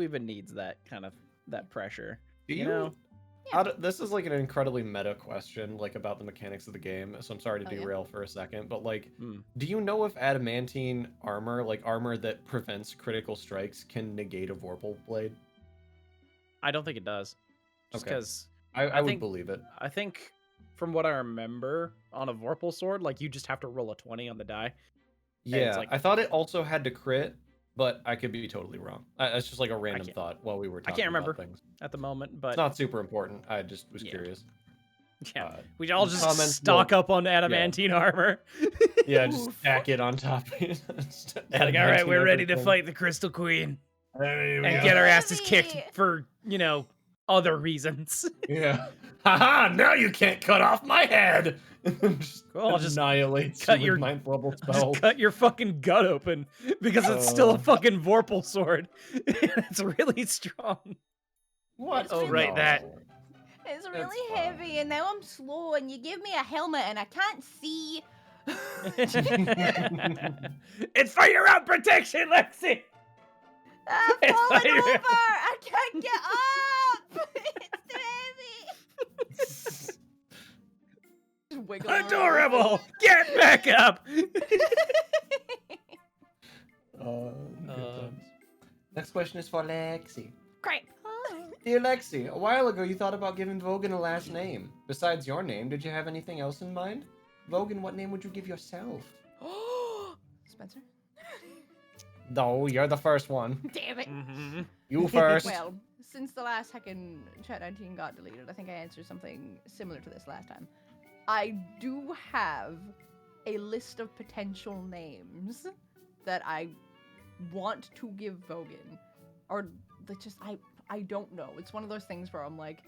even needs that kind of pressure? Do you? know? This is like an incredibly meta question, like about the mechanics of the game. So I'm sorry to Oh, yeah? derail for a second, but like, Hmm. do you know if adamantine armor, like armor that prevents critical strikes, can negate a Vorpal blade? I don't think it does. Just Okay. because I would think- believe it. I think from what I remember on a Vorpal sword, like you just have to roll a 20 on the die. Yeah, like- I thought it also had to crit, but I could be totally wrong. It's just like a random can't- thought while we were I talking can't remember. about things. At the moment, but It's not super important. I just was Yeah. curious. yeah, we all just comments stock will- up on adamantine armor. Yeah, just Oof. stack it on top. Just Like, all right, adamantine we're ready to everything. fight the Crystal Queen There we and go. get our asses kicked Heavy. for other reasons. Yeah. Haha, now you can't cut off my head! Just Cool, I'll just annihilate cut you your- with ninth level Just spell. cut your fucking gut open because it's still a Oh. fucking Vorpal sword. It's really strong. What? Oh, right, that. It's That's really fine. heavy, and now I'm slow, and you give me a helmet, and I can't see. It's for your own protection, Lexi. I'm It's falling fire. over! I can't get up! It's too heavy! Just wiggle around. Adorable. Get back up. Good times. Next question is for Lexi. Great. Dear Lexi, a while ago you thought about giving Vogan a last name. Besides your name, did you have anything else in mind? Vogan, what name would you give yourself? Spencer? No, you're the first one. Damn it. Mm-hmm. You first. Well, since the last heckin' Chat19 got deleted, I think I answered something similar to this last time. I do have a list of potential names that I want to give Vogan. Or that just, I don't know. It's one of those things where I'm like,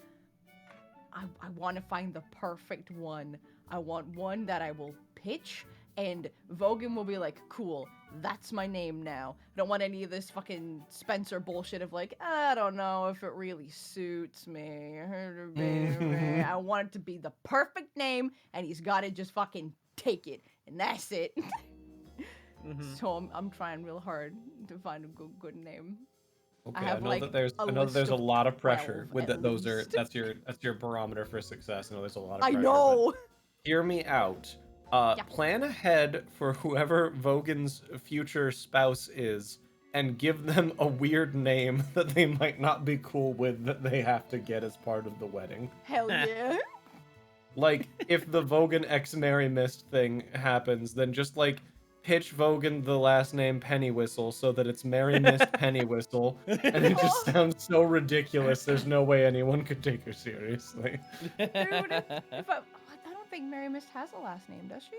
I want to find the perfect one. I want one that I will pitch, and Vogan will be like, cool, that's my name now. I don't want any of this fucking Spencer bullshit of like, I don't know if it really suits me. I want it to be the perfect name, and he's got to just fucking take it, and that's it. Mm-hmm. So I'm trying real hard to find a good name. Okay, I have, like, that there's a I know that list there's a of lot of pressure 12 with that. at Those are least. that's your barometer for success. I know there's a lot of I pressure. know. But hear me out. Yeah. Plan ahead for whoever Vogan's future spouse is, and give them a weird name that they might not be cool with that they have to get as part of the wedding. Hell yeah. Like, if the Vogan X Mary Mist thing happens, then just like pitch Vogan the last name Pennywhistle so that it's Mary Mist Pennywhistle, and it just sounds so ridiculous. There's no way anyone could take her seriously. Dude, if I don't think Mary Mist has a last name, does she?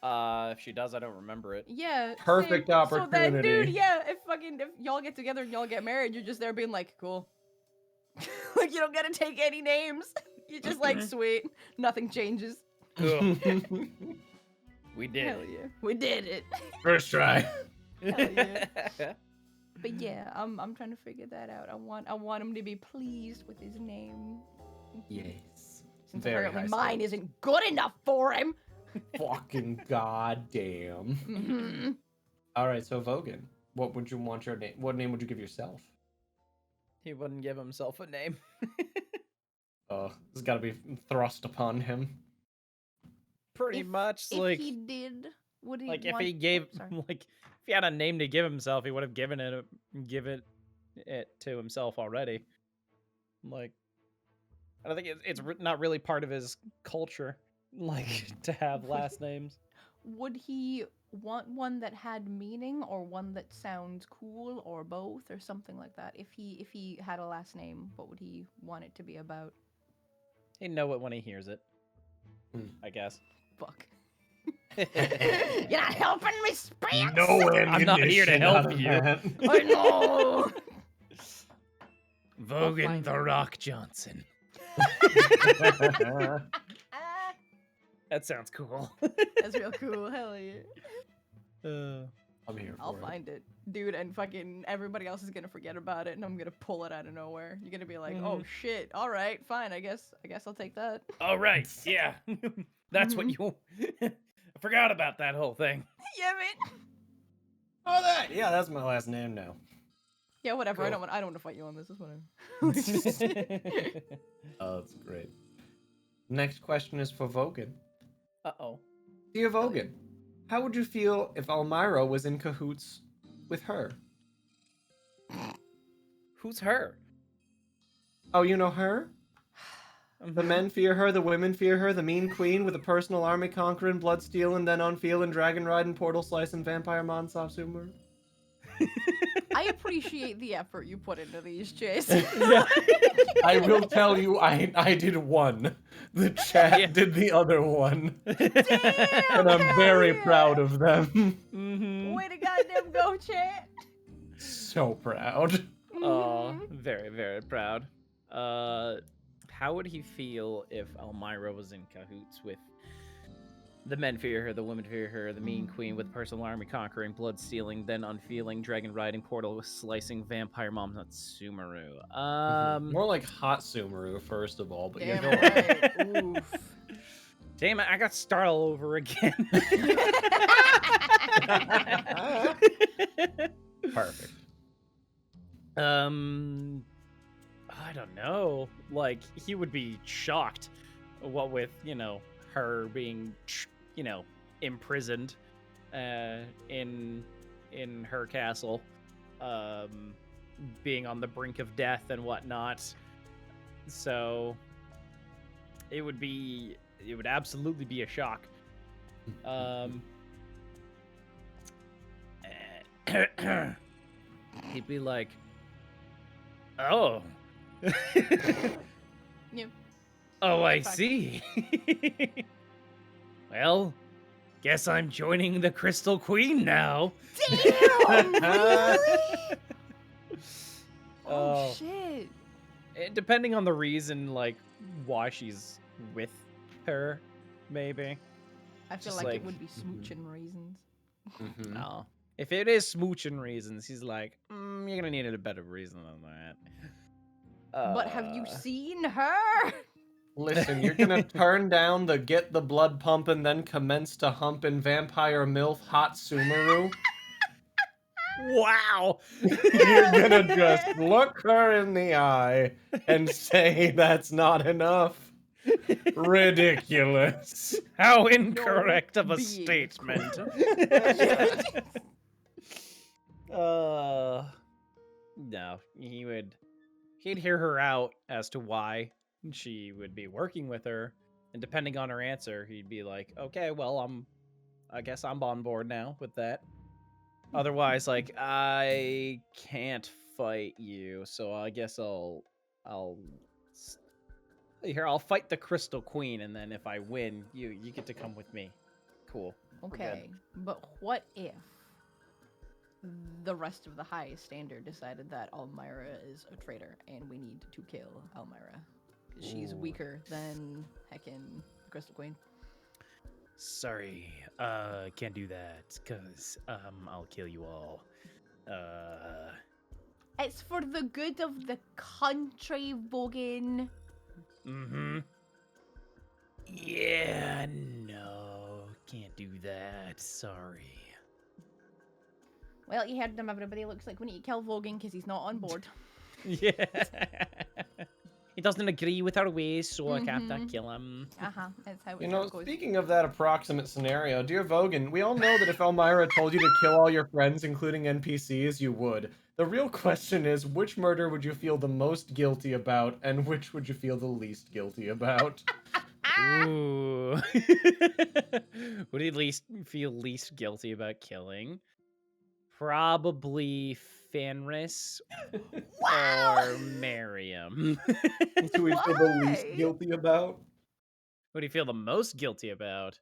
If she does, I don't remember it. Yeah. Perfect same. So then, dude, opportunity. yeah, if y'all get together and y'all get married, you're just there being like, cool. Like, you don't gotta take any names. You're just like, sweet. Nothing changes. We did. Hell yeah. We did it. First try. Hell yeah. But yeah, I'm trying to figure that out. I want him to be pleased with his name. Yes. Since Very apparently high mine isn't good enough for him. Fucking goddamn. Mhm. All right, so Vogan, what would you want your name? What name would you give yourself? He wouldn't give himself a name. Oh, this has got to be thrust upon him. Pretty much, If like he did, would he like if want... he gave sorry. like if he had a name to give himself, he would have given it to himself already. Like, I don't think it's not really part of his culture, like, to have last names. Would he want one that had meaning, or one that sounds cool, or both, or something like that? If he had a last name, what would he want it to be about? He'd know it when he hears it, I guess. Fuck. You're not helping me, Spence! I'm not here to help you. I know! Vogan find the you. Rock Johnson. That sounds cool. That's real cool, hell yeah. I'm here for I'll it. find it. Dude, and fucking everybody else is gonna forget about it, and I'm gonna pull it out of nowhere. You're gonna be like, oh shit, alright, fine, I guess I'll take that. All right, yeah. That's what you... I forgot about that whole thing. Yeah, man. Oh, that. Yeah, that's my last name now. Yeah, whatever. Cool. I don't want to fight you on this. This one. Oh, that's great. Next question is for Vogan. Uh-oh. Dear Vogan, how would you feel if Elmira was in cahoots with her? Who's her? Oh, you know her? The men fear her, the women fear her, the mean queen with a personal army conquering, blood stealing, then unfeeling, dragon riding, portal slicing, vampire monsoft sumer. I appreciate the effort you put into these, Chase. Yeah. I will tell you, I did one. The chat did the other one. Damn, And I'm hell very yeah. proud of them. Way to goddamn go, chat. So proud. Very, very proud. How would he feel if Elmira was in cahoots with the men fear her, the women fear her, the mean queen with personal army conquering, blood stealing, then unfeeling, dragon riding, portal slicing, vampire mom, not Sumeru. More like hot Sumeru, first of all, but Damn yeah, go on. right. Oof. Damn it, I got to start all over again. Perfect. I don't know. Like, he would be shocked, what with, her being, imprisoned in her castle. being on the brink of death and whatnot. So it would absolutely be a shock. He'd be like, oh. Yeah. Oh, I Fine. see. Well, guess I'm joining the Crystal Queen now. Damn! Really? Oh. Oh shit! Depending on the reason, like, why she's with her, maybe. I feel Just like like- it would be smooching reasons. Mhm. No. If it is smooching reasons, he's like, you're gonna need a better reason than that. But have you Uh, seen her? Listen, you're gonna turn down the get the blood pumping, then commence to humping vampire MILF hot Sumeru? Wow! You're gonna just look her in the eye and say that's not enough? Ridiculous. How incorrect of a being statement. No, he'd hear her out as to why she would be working with her, and depending on her answer, he'd be like, okay, well, I guess I'm on board now with that. Otherwise, like, I can't fight you, so I guess I'll fight the Crystal Queen, and then if I win, you get to come with me. Cool. Okay, but what if the rest of the highest standard decided that Elmira is a traitor and we need to kill Elmira? 'Cause she's Ooh. weaker than heckin' Crystal Queen. Sorry, can't do that, cause I'll kill you all. It's for the good of the country, Vogan. Mm-hmm. Yeah, no, can't do that. Sorry. Well, you heard them, everybody. Looks like we need to kill Vogan because he's not on board. Yeah. He doesn't agree with our ways, so I have to Mhm. kill him. That's how You it know, goes. speaking of that approximate scenario, dear Vogan, we all know that if Elmira told you to kill all your friends, including NPCs, you would. The real question is, which murder would you feel the most guilty about, and which would you feel the least guilty about? Ooh. Would he feel least guilty about killing? Probably Fenris Wow! or Miriam. Who would feel the least Why? guilty about? What do you feel the most guilty about?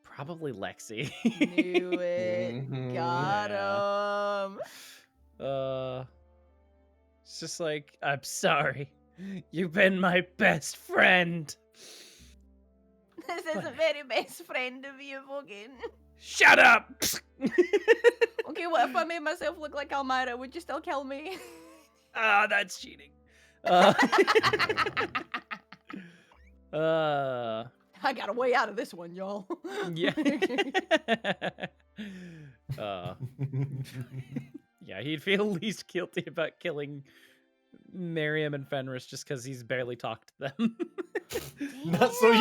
Probably Lexi. Knew it. Mhm. Got him. It's just like, I'm sorry. You've been my best friend. This is a very best friend of you, Vogan. Shut up! Okay, what if I made myself look like Elmira? Would you still kill me? Ah, that's cheating. I got a way out of this one, y'all. Yeah. Yeah, he'd feel least guilty about killing Miriam and Fenris just because he's barely talked to them. Not so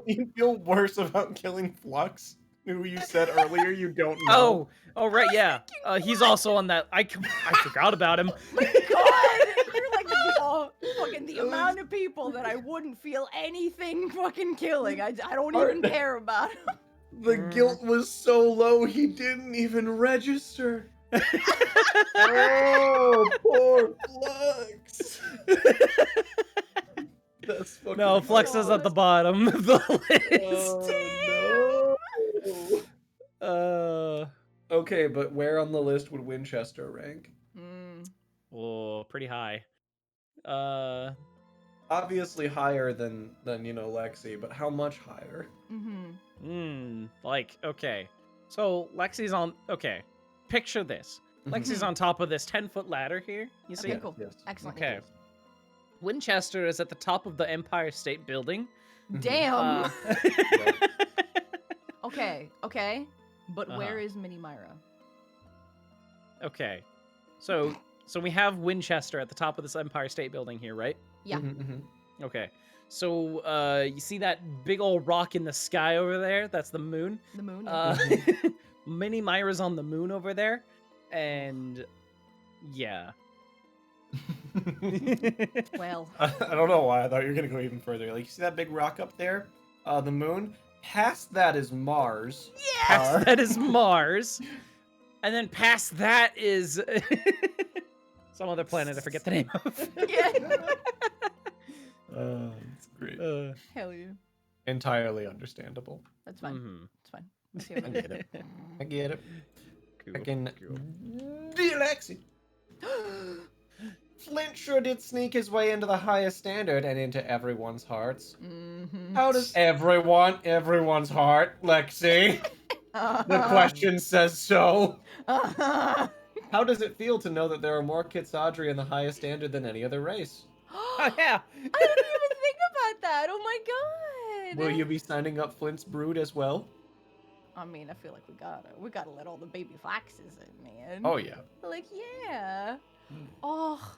you feel worse about killing Flux, who you said earlier you don't know. Oh, right, yeah. He's also on that. I forgot about him. My God, you're like fucking the amount of people that I wouldn't feel anything fucking killing. I don't even care about. The guilt was so low he didn't even register. Oh, poor Flux. That's fucking No, Flux is at the bottom of the list. Oh, no. Okay, but where on the list would Winchester rank? Oh, pretty high. Obviously higher than Lexi, but how much higher? Like, okay. So Lexi's on. Okay, picture this. Lexi's on top of this 10-foot ladder here. You see? Okay, cool. Yes. Excellent. Okay. Winchester is at the top of the Empire State Building. Damn. Yep. Okay. But where Uh-huh. is Mini Myra? Okay. So we have Winchester at the top of this Empire State Building here, right? Yeah. Okay. So you see that big old rock in the sky over there? That's the moon. The moon. Yeah. Mini Myra's on the moon over there, and Yeah. Well, I don't know why I thought you were gonna go even further. Like, you see that big rock up there? The moon? Past that is Mars. Past that is Mars. And then past that is some other planet I forget the name of. yeah. It's great. Hell yeah. Entirely understandable. That's fine. Mhm. It's fine. We'll see how I it get it. I get it. Cool. Fucking Cool. Dear Lexi. Flint sure did sneak his way into the highest standard and into everyone's hearts. Mhm. How does everyone's heart, Lexi? The question says so. How does it feel to know that there are more Kitsadri in the highest standard than any other race? Oh, yeah. I didn't even think about that. Oh my god. Will you be signing up Flint's brood as well? I mean, I feel like we gotta let all the baby foxes in, man. Oh yeah. Like, yeah. Oh,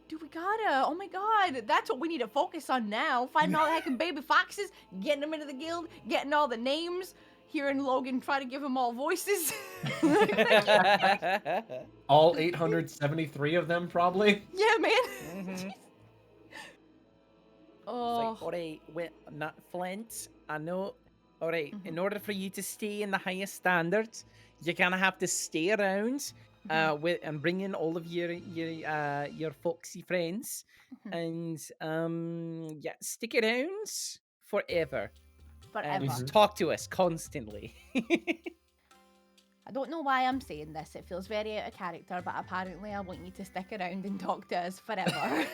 dude, we gotta. Oh my god, that's what we need to focus on now. Finding all the heckin' baby foxes, getting them into the guild, getting all the names. Hearing Logan try to give them all voices. All 873 of them, probably. Yeah, man. Mhm. Oh. It's like, alright, not Flint, I know. Alright, in order for you to stay in the highest standards, you're gonna have to stay around with and bring in all of your foxy friends and yeah, stick around forever. Forever. And talk to us constantly. I don't know why I'm saying this. It feels very out of character, but apparently I want you to stick around and talk to us forever.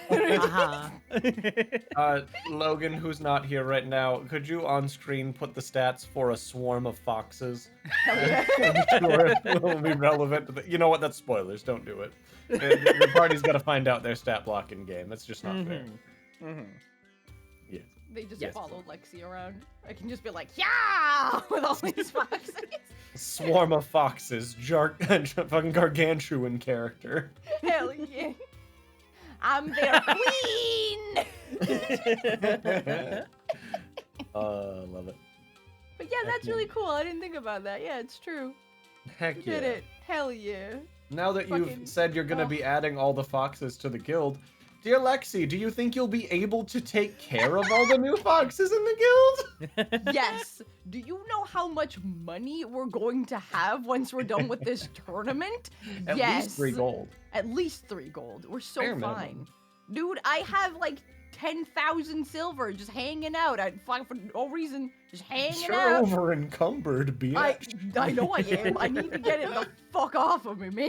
Logan, who's not here right now, could you on screen put the stats for a swarm of foxes? I'm sure it will be relevant to the... You know what? That's spoilers. Don't do it. The party's got to find out their stat block in game. That's just not fair. Yeah. They just Yes. follow Lexi around. I can just be like, yeah, with all these foxes. Swarm of foxes, fucking gargantuan character. Hell yeah. I'm their queen. Love it. But yeah, that's really cool. I didn't think about that. Yeah, it's true. Heck You yeah. did it. Hell yeah. Now that Fucking- you've said you're gonna oh. be adding all the foxes to the guild, dear Lexi, do you think you'll be able to take care of all the new foxes in the guild? Yes. Do you know how much money we're going to have once we're done with this tournament? At yes. least 3 gold. At least 3 gold. We're so Bare fine. minimum. Dude, I have like 10,000 silver just hanging out. I for no reason, just hanging You're out. over encumbered, bitch. I know I am. I need to get it the fuck off of me, man.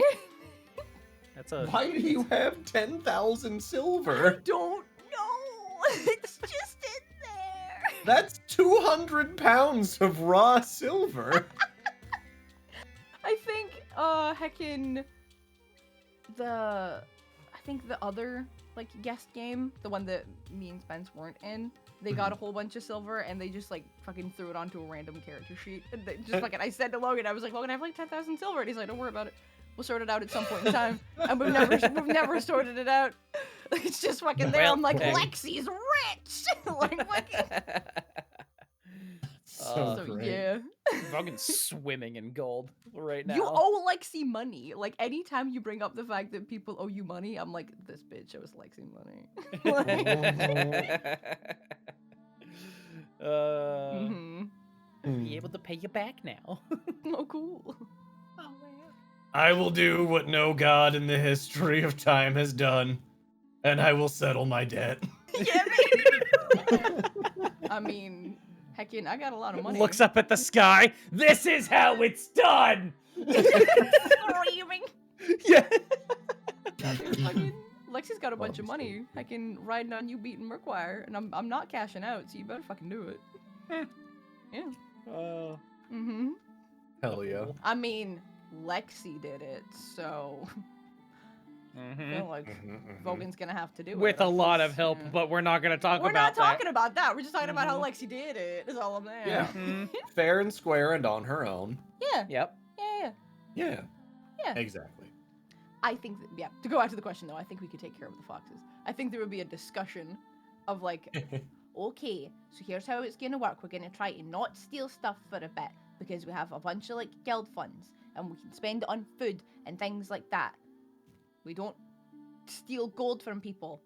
That's a Why do you have 10,000 silver? Don't know. It's just in there. That's 200 pounds of raw silver. I think heckin' I think the other like guest game, the one that me and Spence weren't in, they got a whole bunch of silver and they just like fucking threw it onto a random character sheet. And they just fucking I said to Logan, I was like, Logan, I have like 10,000 silver, and he's like, don't worry about it. We'll sort it out at some point in time. And we've never sorted it out. It's just fucking there. I'm like, Well, Lexi's rich. Like fucking. So So great. yeah. fucking swimming in gold right now. You owe Lexi money. Like anytime you bring up the fact that people owe you money, I'm like, this bitch owes Lexi money. Mhm. Be able to pay you back now. Oh, cool. I will do what no god in the history of time has done, and I will settle my debt. Yeah, man. I mean, heckin', I got a lot of money. Looks up at the sky. This is how it's done. Screaming. Yeah. Fucking, Lexi's got a bunch of money. I can ride on you beating Murkwire, and I'm not cashing out, so you better fucking do it. Yeah. Mm-hmm. Hell yeah. I mean, Lexi did it, so I feel like Vogan's gonna have to do it. With a lot of help, Yeah. but we're not gonna talk We're about not talking about that. We're just talking about how Mhm. Lexi did it. Is all I'm saying. Yeah. that. Fair and square and on her own. Yeah. Yep. Yeah. Yeah. Yeah. Exactly. I think that, yeah. To go back to the question though, I think we could take care of the foxes. I think there would be a discussion of like, okay, so here's how it's gonna work. We're gonna try to not steal stuff for a bit because we have a bunch of like guild funds and we can spend it on food and things like that. We don't steal gold from people,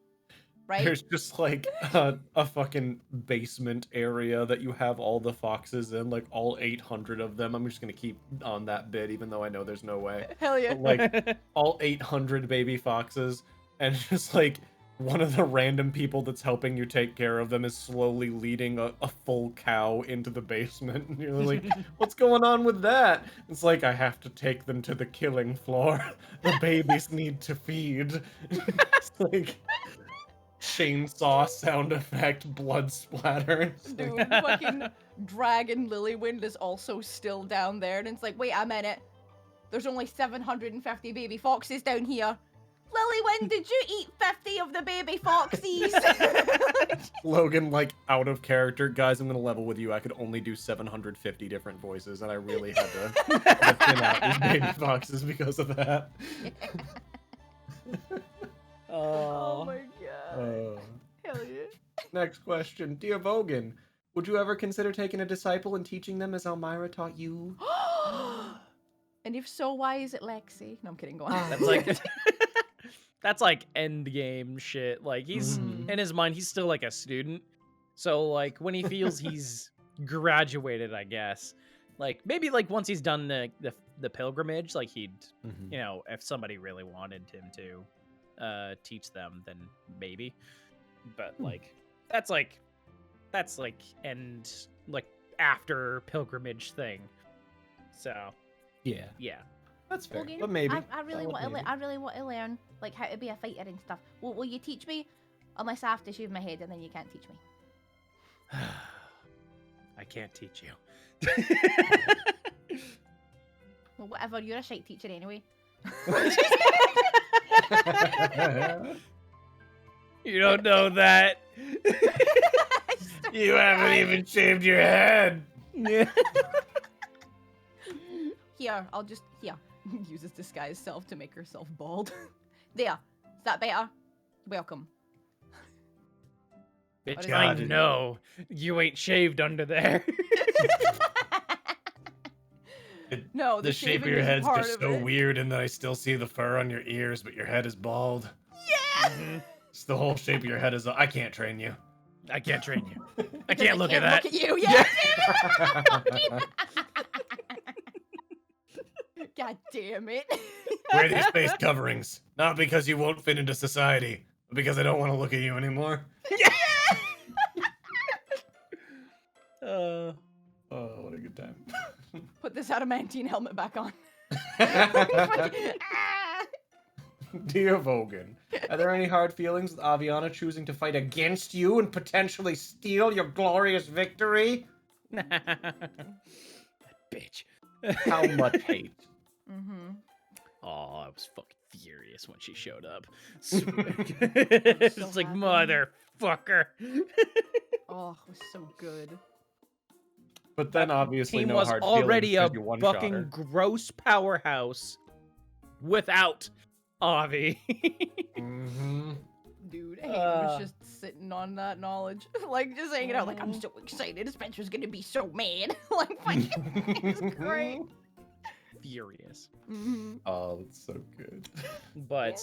right? There's just like a fucking basement area that you have all the foxes in, like all 800 of them. I'm just gonna keep on that bit, even though I know there's no way. Hell yeah. But, like all 800 baby foxes, and just like one of the random people that's helping you take care of them is slowly leading a full cow into the basement. And you're like, what's going on with that? It's like, I have to take them to the killing floor. The babies need to feed. It's like chainsaw sound effect, blood splatter. Dude, fucking Dragon Lilywind is also still down there, and it's like, wait a minute. There's only 750 baby foxes down here. Lilywind, did you eat 50 of the baby foxies? Logan, like, out of character. Guys, I'm gonna level with you. I could only do 750 different voices, and I really had to thin out these baby foxes because of that. Oh my god. Hell yeah. Next question. Dear Vogan, would you ever consider taking a disciple and teaching them as Elmira taught you? And if so, why is it Lexi? No, I'm kidding, go on. That's like that's like end game shit. Like he's in his mind, he's still like a student. So like when he feels he's graduated, I guess, like maybe like once he's done the pilgrimage, like he'd you know, if somebody really wanted him to teach them, then maybe. But like that's like end like after pilgrimage thing. So Yeah. yeah. That's fair. Logan, But maybe. I really want to learn like how to be a fighter and stuff. Will you teach me? Unless I have to shave my head and then you can't teach me. I can't teach you. Well, whatever. You're a shite teacher anyway. You don't know that. You haven't even shaved your head. Yeah. Here, I'll just uses disguise self to make herself bald. There. Is that better? Welcome. Bitch, God, I know you ain't shaved under there. No, The shape of shaving your is head's part just of so it. weird, and then I still see the fur on your ears, but your head is bald. Yeah. It's the whole shape of your head is. I can't train you. I can't train you. I Because can't look at that. Look at you. Yeah. God damn it. Wear these face coverings, not because you won't fit into society, but because I don't want to look at you anymore. Oh, what a good time. Put this adamantine helmet back on. Dear Vogan, are there any hard feelings with Aviana choosing to fight against you and potentially steal your glorious victory? Bitch. How much hate? Mm-hmm. Oh, I was fucking furious when she showed up. It's like, happy. motherfucker. Oh, it was so good. But then obviously Team no was hard already a feelings 'cause you one-shot fucking her. gross powerhouse without Avi. Mm-hmm. Dude, Hayden was just sitting on that knowledge. Like, just hanging out, like, I'm so excited. Spencer's gonna be so mad. Like, fucking, it's great. Furious. Mm-hmm. Oh, it's so good. But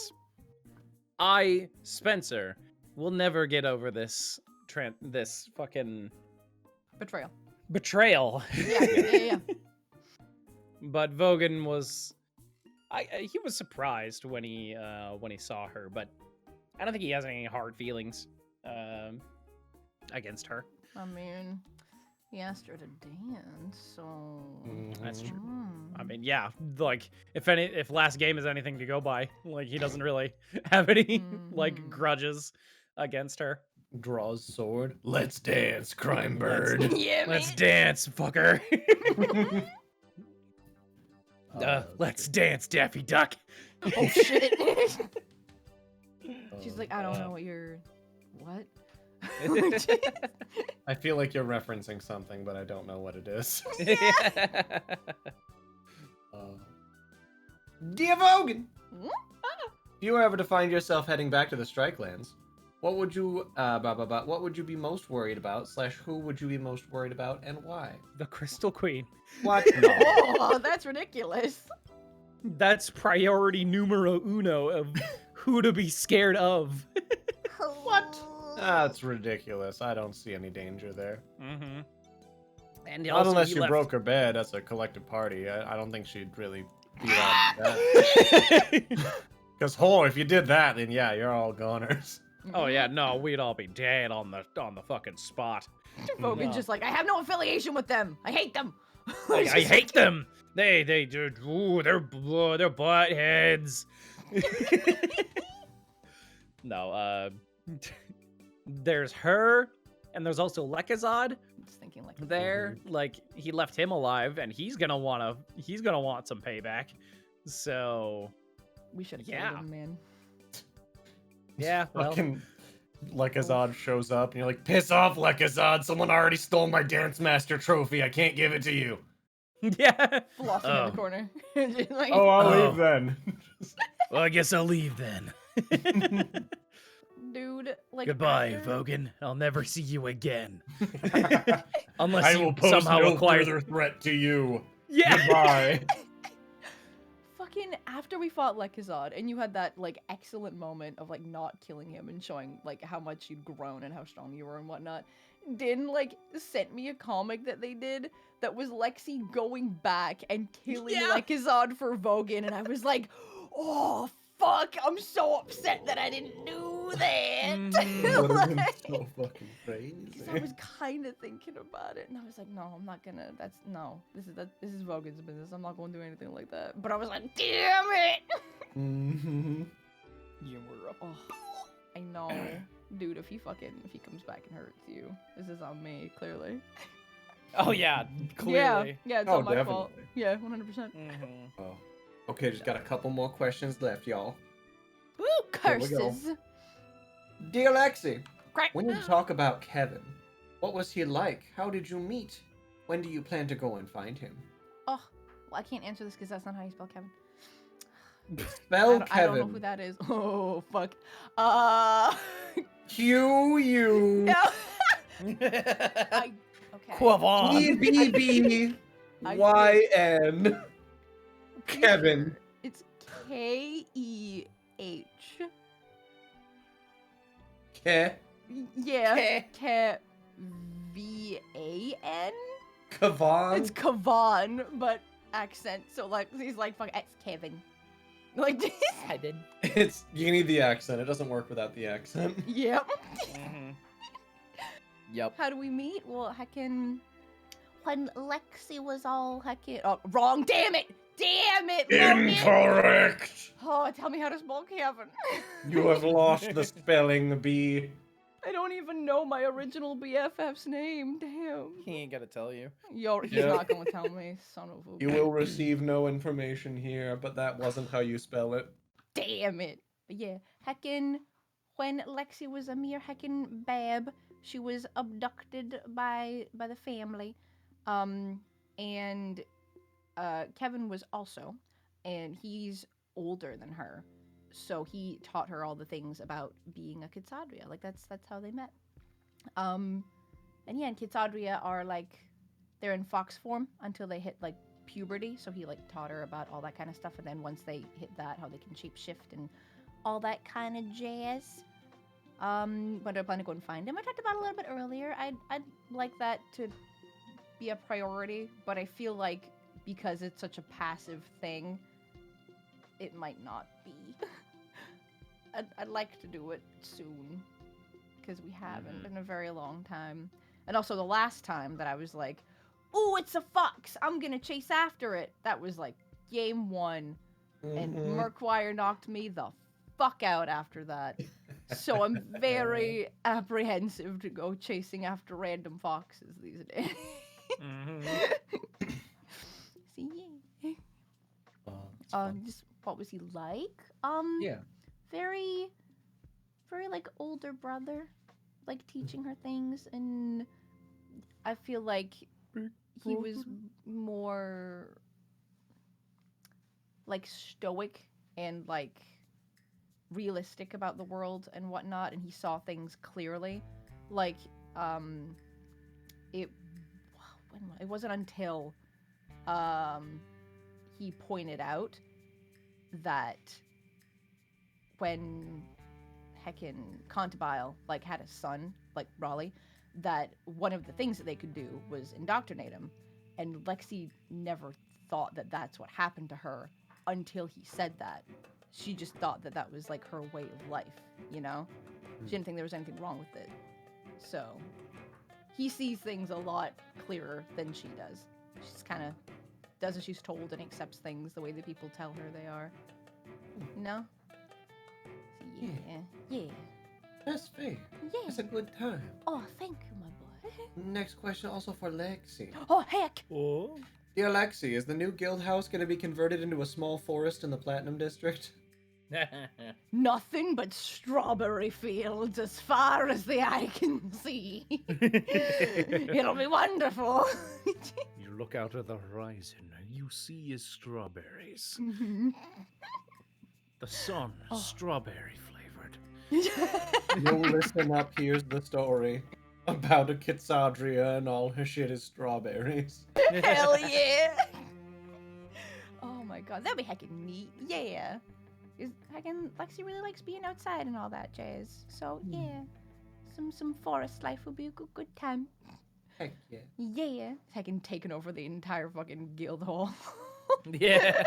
Spencer, will never get over this this fucking Betrayal. betrayal. Yeah. But Vogan was, he was surprised when he saw her, but I don't think he has any hard feelings against her. I mean, he asked her to dance, so... That's true. Mm. I mean, yeah, like if last game is anything to go by, like he doesn't really have any like grudges against her. Draws sword. Let's dance, crime bird. Yeah, Let's man. dance, fucker. Let's dance, Daffy Duck. Oh, shit. She's like, I don't know what you're... What? I feel like you're referencing something, but I don't know what it is. Dear Vogan, if you were ever to find yourself heading back to the Strike Lands, what would you what would you be most worried about? / who would you be most worried about, and why? The Crystal Queen. What? Oh, that's ridiculous. That's priority numero uno of who to be scared of. What? That's ridiculous. I don't see any danger there. Mm-hmm. And Not also unless he you left... broke her bed as a collective party. I don't think she'd really be like that. Because, if you did that, then yeah, you're all goners. Oh yeah, no, we'd all be dead on the fucking spot. Vogan's just like, I have no affiliation with them. I hate them. I hate them. They do. Ooh, they're butt heads. No, there's her, and there's also Lekazad. I'm just thinking like There, like he left him alive, and he's gonna want some payback. So we should have yeah. killed him, man. yeah, well, Fucking Lekazad shows up, and you're like, piss off, Lekazad. Someone already stole my Dance Master trophy. I can't give it to you. yeah. Flossing in the corner. Just like, I'll leave then. Well, I guess I'll leave then. dude, like Goodbye, after- Vogan. I'll never see you again. Unless I you will pose somehow no acquire... further threat to you. Yeah. Goodbye. Fucking after we fought Lekazad, and you had that like excellent moment of like not killing him and showing like how much you'd grown and how strong you were and whatnot. Din like sent me a comic that they did that was Lexi going back and killing Lekazad for Vogan, and I was like, oh fuck, I'm so upset that I didn't do that. That would've been Like, so fucking crazy. 'cause I was kind of thinking about it, and I was like, no, I'm not gonna. This is Vogan's business. I'm not gonna do anything like that. But I was like, damn it. Mm-hmm. You were up. Oh, I know, dude. If he comes back and hurts you, this is on me, clearly. Oh yeah, clearly. Yeah, it's Oh, not my fault. definitely. Yeah, 100%. Mm-hmm. Oh. Okay, just got a couple more questions left, y'all. Woo, Here we go. curses. Dear Lexi, Crack. when you talk about Kevin, what was he like? How did you meet? When do you plan to go and find him? Oh, well, I can't answer this because that's not how you spell Kevin. Spell I don't know who Kevin. that is. Oh, fuck. Q-U. No. Okay. Quavon. E-B-B-Y-N. Kevin. It's K-E-H. Ke. Yeah. K-V-A-N. Kavan. It's Kavan, but accent. So like he's like, fuck, it's Kevin. Like this. Headed. You need the accent. It doesn't work without the accent. Yep. Mm-hmm. Yep. How do we meet? Well, heckin', when Lexi was all heckin'. Oh, wrong. Damn it. Logan. Incorrect. Oh, tell me how to spell Kevin. You have lost the spelling bee. I don't even know my original BFF's name. Damn. He ain't gonna tell you. He's Yeah. not gonna tell me, son of a. You will receive no information here, but that wasn't how you spell it. Damn it. But yeah, heckin', when Lexi was a mere heckin' babe, she was abducted by the family, and Kevin was also, and he's older than her, so he taught her all the things about being a Kitsadria. Like that's how they met. And yeah, and Kitsadria are like, they're in fox form until they hit like puberty, so he like taught her about all that kind of stuff, and then once they hit that, how they can shapeshift and all that kind of jazz. But I plan to go and find him. I talked about it a little bit earlier. I'd like that to be a priority, but I feel like because it's such a passive thing, it might not be. I'd like to do it soon, because we haven't in a very long time. And also the last time that I was like, ooh, it's a fox, I'm gonna chase after it, that was like game 1, and Murkwire knocked me the fuck out after that. So I'm very apprehensive to go chasing after random foxes these days. Mm-hmm. See, Oh, just what was he like? yeah. Very like older brother, like teaching her things, and I feel like he was more like stoic and like realistic about the world and whatnot, and he saw things clearly. Like it wasn't until he pointed out that when heckin' Contabile like had a son, like Raleigh, that one of the things that they could do was indoctrinate him, and Lexi never thought that that's what happened to her until he said that. She just thought that that was like her way of life, you know? She didn't think there was anything wrong with it. So he sees things a lot clearer than she does. She's kind of does as she's told and accepts things the way that people tell her they are. You know? So yeah. That's fair. Yeah. That's a good time. Oh, thank you, my boy. Next question also for Lexi. Oh, heck! Oh. Dear Lexi, is the new guild house going to be converted into a small forest in the Platinum District? Nothing but strawberry fields as far as the eye can see. It'll be wonderful. You look out at the horizon and you see is strawberries. The sun, strawberry flavored. You'll listen up, here's the story about a Kitsadria and all her shit is strawberries. Hell yeah! Oh my god, that'd be heckin' neat. Yeah. Lexi really likes being outside and all that jazz. So yeah, some forest life would be a good time. Heck yeah. Yeah, heckin' taking over the entire fucking guild hall. Yeah.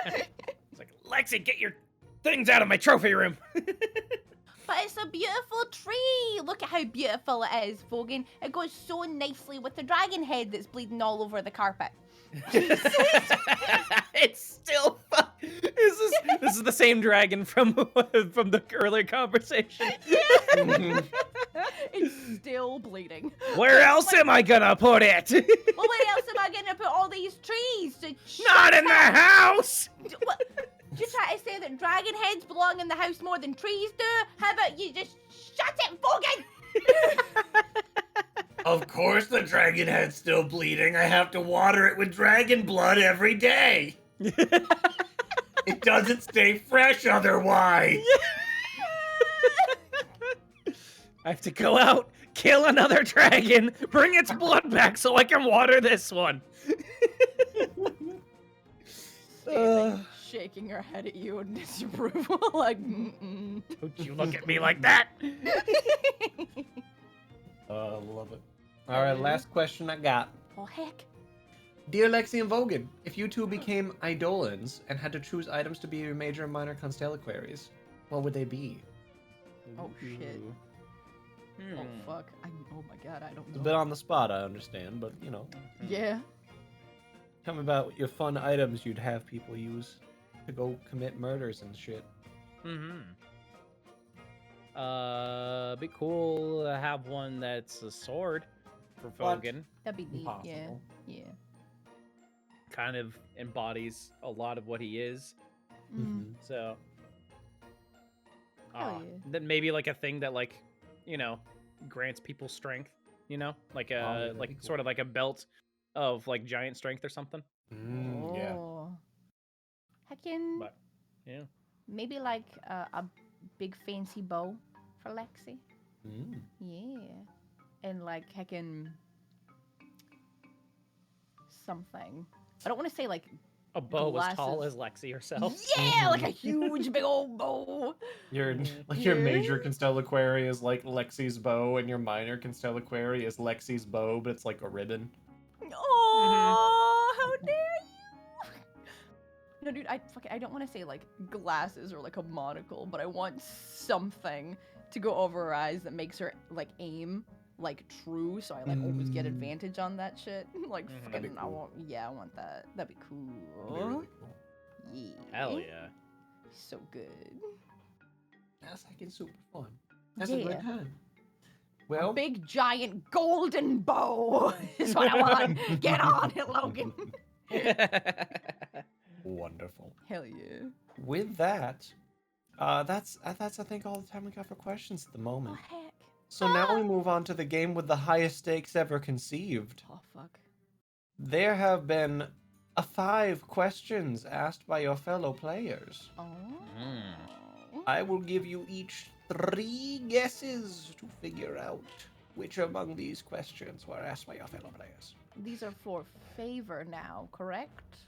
It's like, Lexi, get your things out of my trophy room. But it's a beautiful tree. Look at how beautiful it is, Vogan. It goes so nicely with the dragon head that's bleeding all over the carpet. It's still this is the same dragon from the earlier conversation. It's still bleeding. Where else am I gonna put it? Well, where else am I gonna put all these trees? Not in the house. What? You try to say that dragon heads belong in the house more than trees do? How about you just shut it, Vogan? Of course the dragon head's still bleeding. I have to water it with dragon blood every day. It doesn't stay fresh otherwise. I have to go out, kill another dragon, bring its blood back so I can water this one. Shaking her head at you in disapproval, like, Don't you look at me like that. I love it. All right, last question I got. Oh, heck. Dear Lexi and Vogan, if you two became Eidolons and had to choose items to be your major and minor constellaquaries, what would they be? Oh, shit. Oh, fuck. Oh, my God, I don't It's a know. bit on the spot, I understand, but, you know. Yeah. Tell me about your fun items you'd have people use to go commit murders and shit. Be cool to have one that's a sword for What? Vogan. That'd be neat, Impossible. yeah. Kind of embodies a lot of what he is. Mm. So, Hell yeah. then maybe like a thing that like, you know, grants people strength. You know, like yeah, a that'd like be cool. sort of like a belt of like giant strength or something. Yeah. Oh. Heckin', But yeah, maybe like a big fancy bow for Lexi. Mm. Yeah. And like heckin' something. I don't want to say like, a bow as tall Glasses. as Lexi herself. yeah, like a huge big old bow. Your Mhm. your Yeah. major constellaquary is like Lexi's bow, and your minor constellaquary is Lexi's bow, but it's like a ribbon. Oh, how dare you! No, dude, I don't want to say like glasses or like a monocle, but I want something to go over her eyes that makes her like aim like true, so I like always get advantage on that shit. Like Mhm. That'd be fucking, cool. I want that. That'd be cool. That'd be really cool. Yeah. Hell yeah. So good. That's like it's super fun. That's a Yeah. good time. Well, Big giant golden bow is what I want. Get on it, Logan. wonderful. Hell yeah. With that, that's I think all the time we got for questions at the Oh moment. heck. So now we move on to the game with the highest stakes ever conceived. Oh fuck. There have been 5 questions asked by your fellow players. Oh. I will give you each 3 guesses to figure out which among these questions were asked by your fellow players. These are for favor now, correct?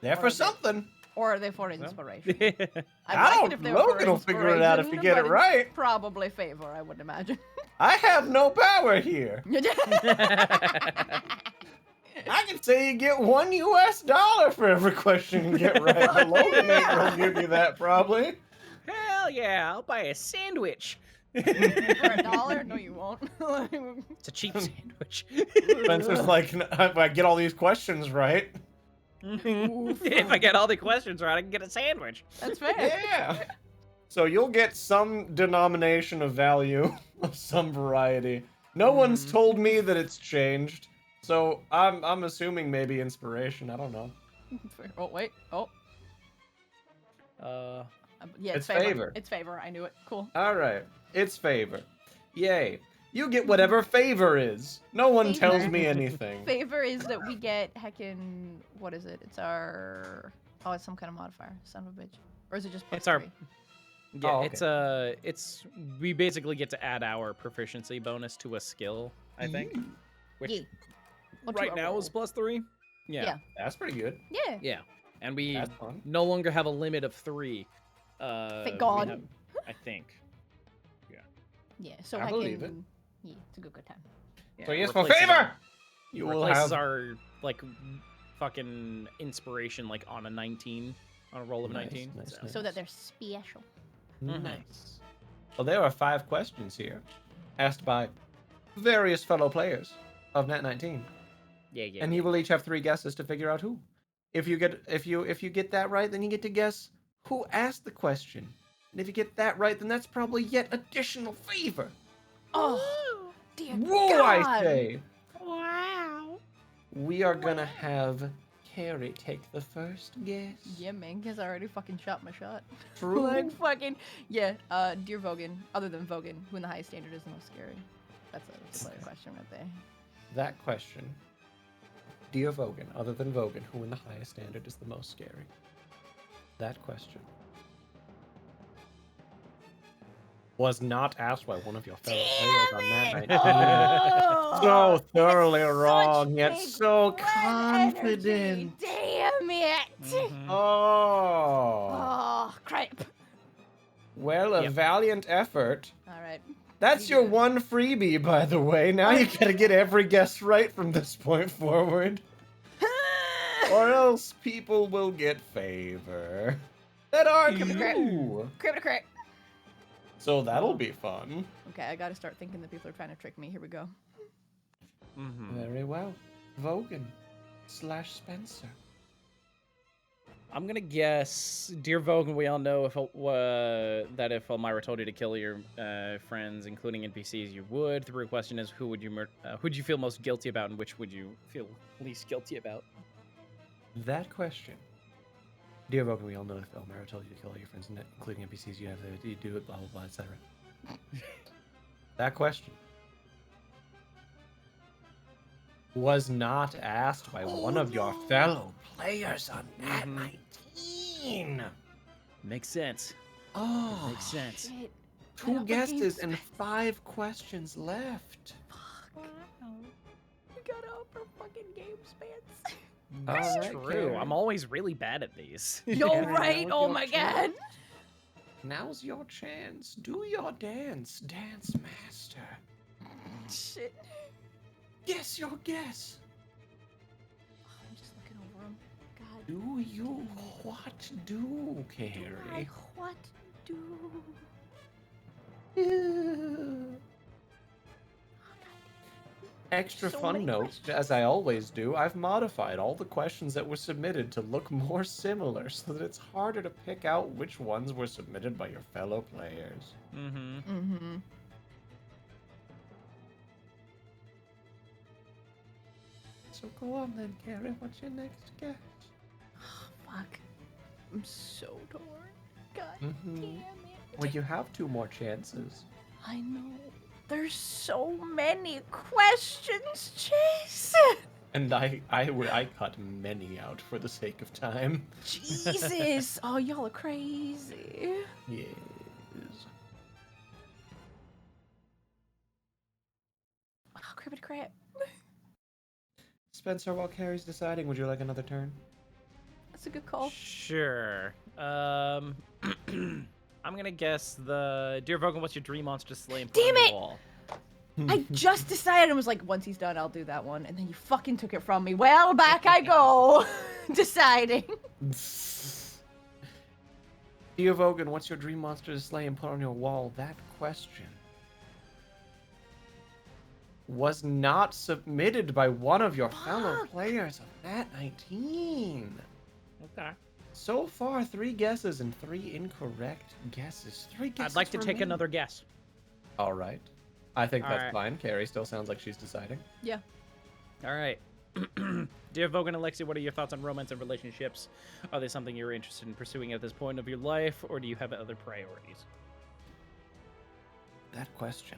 They're Or for is it- something. Or are they for So? inspiration? I I'd like don't it if they were for Logan will figure it out if you get it inspiration, but right. it's probably favor, I would imagine. I have no power here. I can say you get $1 for every question you get right, but Logan ain't gonna give you that probably. Hell yeah, I'll buy a sandwich. For $1? No, you won't. It's a cheap sandwich. Spencer's like, if I get all these questions right. If I get all the questions right, I can get a sandwich. That's fair. Yeah. So you'll get some denomination of value of some variety. No one's told me that it's changed, so I'm assuming maybe inspiration. I don't know. Fair. Oh wait. Oh. Yeah, It's favor. favor. It's favor. I knew it. Cool. All right, it's favor. Yay. You get whatever favor is. No one tells Favor. me anything. Favor is that we get heckin'. What is it? It's our. Oh, it's some kind of modifier. Son of a bitch. Or is it just plus It's our- 3? Yeah, Oh, okay. it's we basically get to add our proficiency bonus to a skill, I think. Which Yeah. Or to right a now roll. is +3. Yeah. That's pretty good. Yeah. Yeah. And we That's fun. no longer have a limit of 3. Thank we God. have- I think. Yeah. So I believe it. Yeah, it's a good time. Yeah, So yes, for replaces favor! our- You will replaces have... our like fucking inspiration like on a 19, on a roll of Nice, 19. nice, so- nice. So that they're special. Nice. Well, there are 5 questions here, asked by various fellow players of Nat19, Yeah. and you will each have 3 guesses to figure out who. If you get that right, then you get to guess who asked the question, and if you get that right, then that's probably yet additional favor. Oh, dear Whoa, God. I say. Wow. We are gonna have Carrie take the first guess. Yeah, man, because I already fucking shot my shot. True. Like fucking yeah. Dear Vogan, other than Vogan, who in the highest standard is the most scary? That's a better question right there. That question. Dear Vogan, other than Vogan, who in the highest standard is the most scary? That question was not asked by one of your fellow players on Nat19. Oh, So thoroughly it's wrong, such yet big so red confident. energy. Damn it! Mhm. Oh. Oh, crap. Well, a Yep. valiant effort. All right. That's You your did it. one freebie, by the way. Now you gotta get every guess right from this point forward. Or else people will get favor. That are Crap. you. Crap. So that'll be fun. Okay, I gotta start thinking that people are trying to trick me. Here we go. Mhm. Very well. Vogan/Spencer. I'm gonna guess, dear Vogan. We all know if that if Elmira told you to kill your friends, including NPCs, you would. The real question is, who'd you feel most guilty about, and which would you feel least guilty about? That question. Dear Vogan, we all know if Elmira told you to kill all your friends, including NPCs, you do it, blah, blah, blah, etc. That question was not asked by one of your fellow players on Nat19. Makes sense. Oh, Makes sense. Shit. 2 up guesses against and 5 questions left. We gotta up our fucking game spans. That's Alright, true. Carrie. I'm always really bad at these. Yo, Carrie, right? now Oh is my your god. chance. Now's your chance. Do your dance, Dance Master. Shit. Guess your guess. I'm just looking over them. God. Do you what do, I Carrie? what do? Extra So fun many note, questions. as I always do, I've modified all the questions that were submitted to look more similar so that it's harder to pick out which ones were submitted by your fellow players. Mm-hmm. Mm-hmm. So go on then, Carrie. What's your next guess? Fuck. I'm so torn. God Mhm. damn it. Well, you have 2 more chances. I know. There's so many questions, Chase. And I cut many out for the sake of time. Jesus. Oh, y'all are crazy. Yes. Oh, crap. Spencer, while Carrie's deciding, would you like another turn? It's a good call. Sure. I'm gonna guess the Dear Vogan, what's your dream monster to slay and put Damn on the it! wall? I just decided and was like, once he's done, I'll do that one. And then you fucking took it from me. Well, back I go. Deciding. Dear Vogan, what's your dream monster to slay and put on your wall? That question was not submitted by one of your fellow Fuck. players of Nat19. Okay. So far, 3 guesses and 3 incorrect guesses. 3 guesses I'd like to take remain. another guess. All right. I think All that's right. fine. Carrie still sounds like she's deciding. Yeah. All right. Dear Vogan and Lexi, what are your thoughts on romance and relationships? Are they something you're interested in pursuing at this point of your life, or do you have other priorities? That question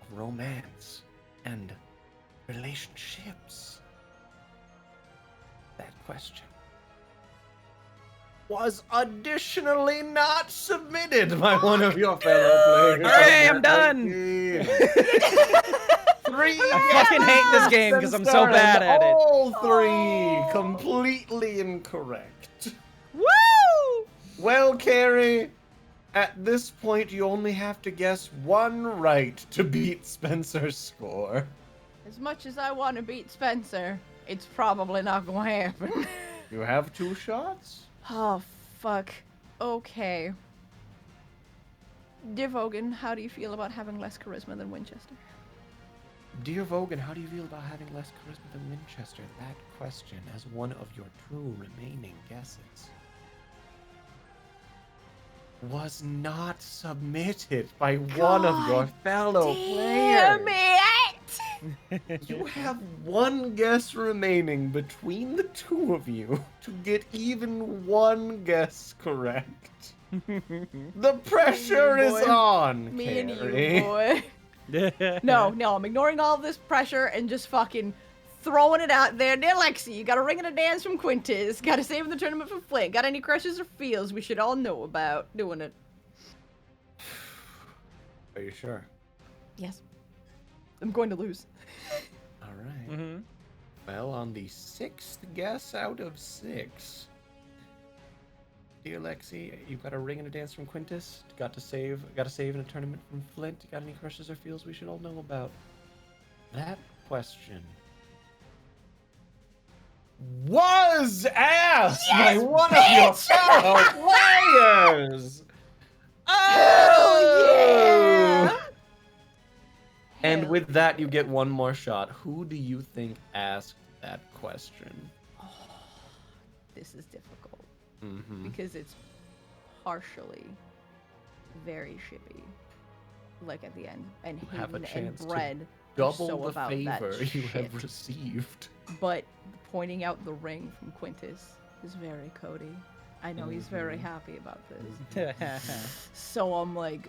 of romance and relationships. That question was additionally not submitted by one of your fellow players. Hooray, I'm done! 3 I fucking hate this game because I'm so bad at it. All 3 Oh. completely incorrect. Woo! Well, Carrie, at this point you only have to guess 1 right to beat Spencer's score. As much as I want to beat Spencer, it's probably not going to happen. You have 2 shots. Oh, fuck. Okay. Dear Vogan, how do you feel about having less charisma than Winchester? Dear Vogan, how do you feel about having less charisma than Winchester? That question as one of your 2 remaining guesses was not submitted by one of your fellow Damn players. it! You have 1 guess remaining between the 2 of you to get even 1 guess correct. The pressure Me and is you, boy. on, Me and Carrie. you, boy. No, I'm ignoring all this pressure and just fucking throwing it out there. Dear Lexi, you got a ring and a dance from Quintus. Got a save in the tournament from Flint. Got any crushes or feels we should all know about doing it? Are you sure? Yes. I'm going to lose. All right. Mm-hmm. Well, on the 6th guess out of 6, dear Lexi, you got a ring and a dance from Quintus. Got a save in a tournament from Flint. Got any crushes or feels we should all know about? That question was asked by one of your fellow players. Oh, yeah! And Hell with that, you get 1 more shot. Who do you think asked that question? Oh, this is difficult Mm-hmm. because it's partially very shippy, like at the end, and Have a Hayden chance and to Bread are Double so the about that favor you shit. have received. But pointing out the ring from Quintus is very Cody. I know he's very happy about this. So I'm like,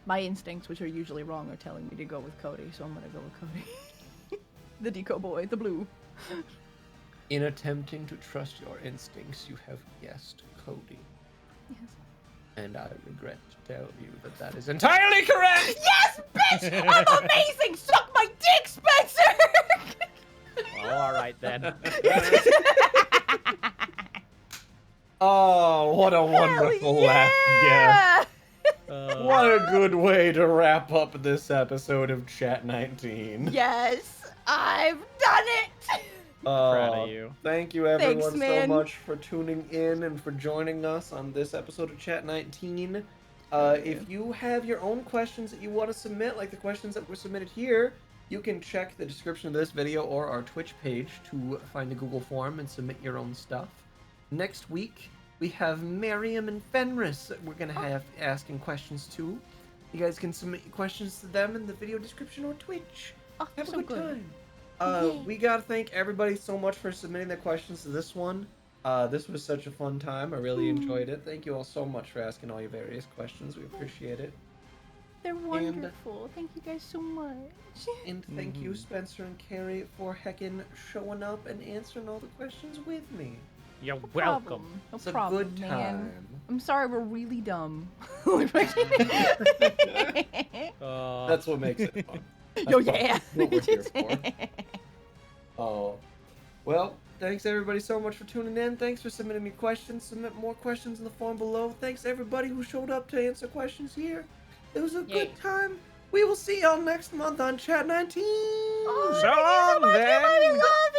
My instincts, which are usually wrong, are telling me to go with Cody, so I'm gonna go with Cody. The deco boy, the blue. In attempting to trust your instincts, you have guessed Cody. Yes. And I regret to tell you that that is entirely correct! Yes, bitch! I'm amazing! Suck my dick, Spencer! Well, all right then. Oh, what a wonderful last guess. What a good way to wrap up this episode of Chat19. Yes, I've done it! Proud of you. Thank you everyone Thanks, so man. much for tuning in and for joining us on this episode of Chat19. If you have your own questions that you want to submit, like the questions that were submitted here, you can check the description of this video or our Twitch page to find the Google form and submit your own stuff. Next week, we have Miriam and Fenris that we're going to have asking questions to. You guys can submit your questions to them in the video description or Twitch. Oh, Have a so good good. time. Yay. We gotta thank everybody so much for submitting their questions to this one. This was such a fun time. I really enjoyed it. Thank you all so much for asking all your various questions. We appreciate it. They're wonderful. Thank you guys so much. And thank you, Spencer and Carrie, for heckin' showing up and answering all the questions with me. You're No welcome. problem. No It's a problem, good man. time. I'm sorry, we're really dumb. That's what makes it fun. Yo, yeah. That's what we're here for. Oh. Well, thanks everybody so much for tuning in. Thanks for submitting me questions. Submit more questions in the form below. Thanks everybody who showed up to answer questions here. It was a Yay. good time. We will see y'all next month on Chat19. Oh, So thank you so long, much. then. We love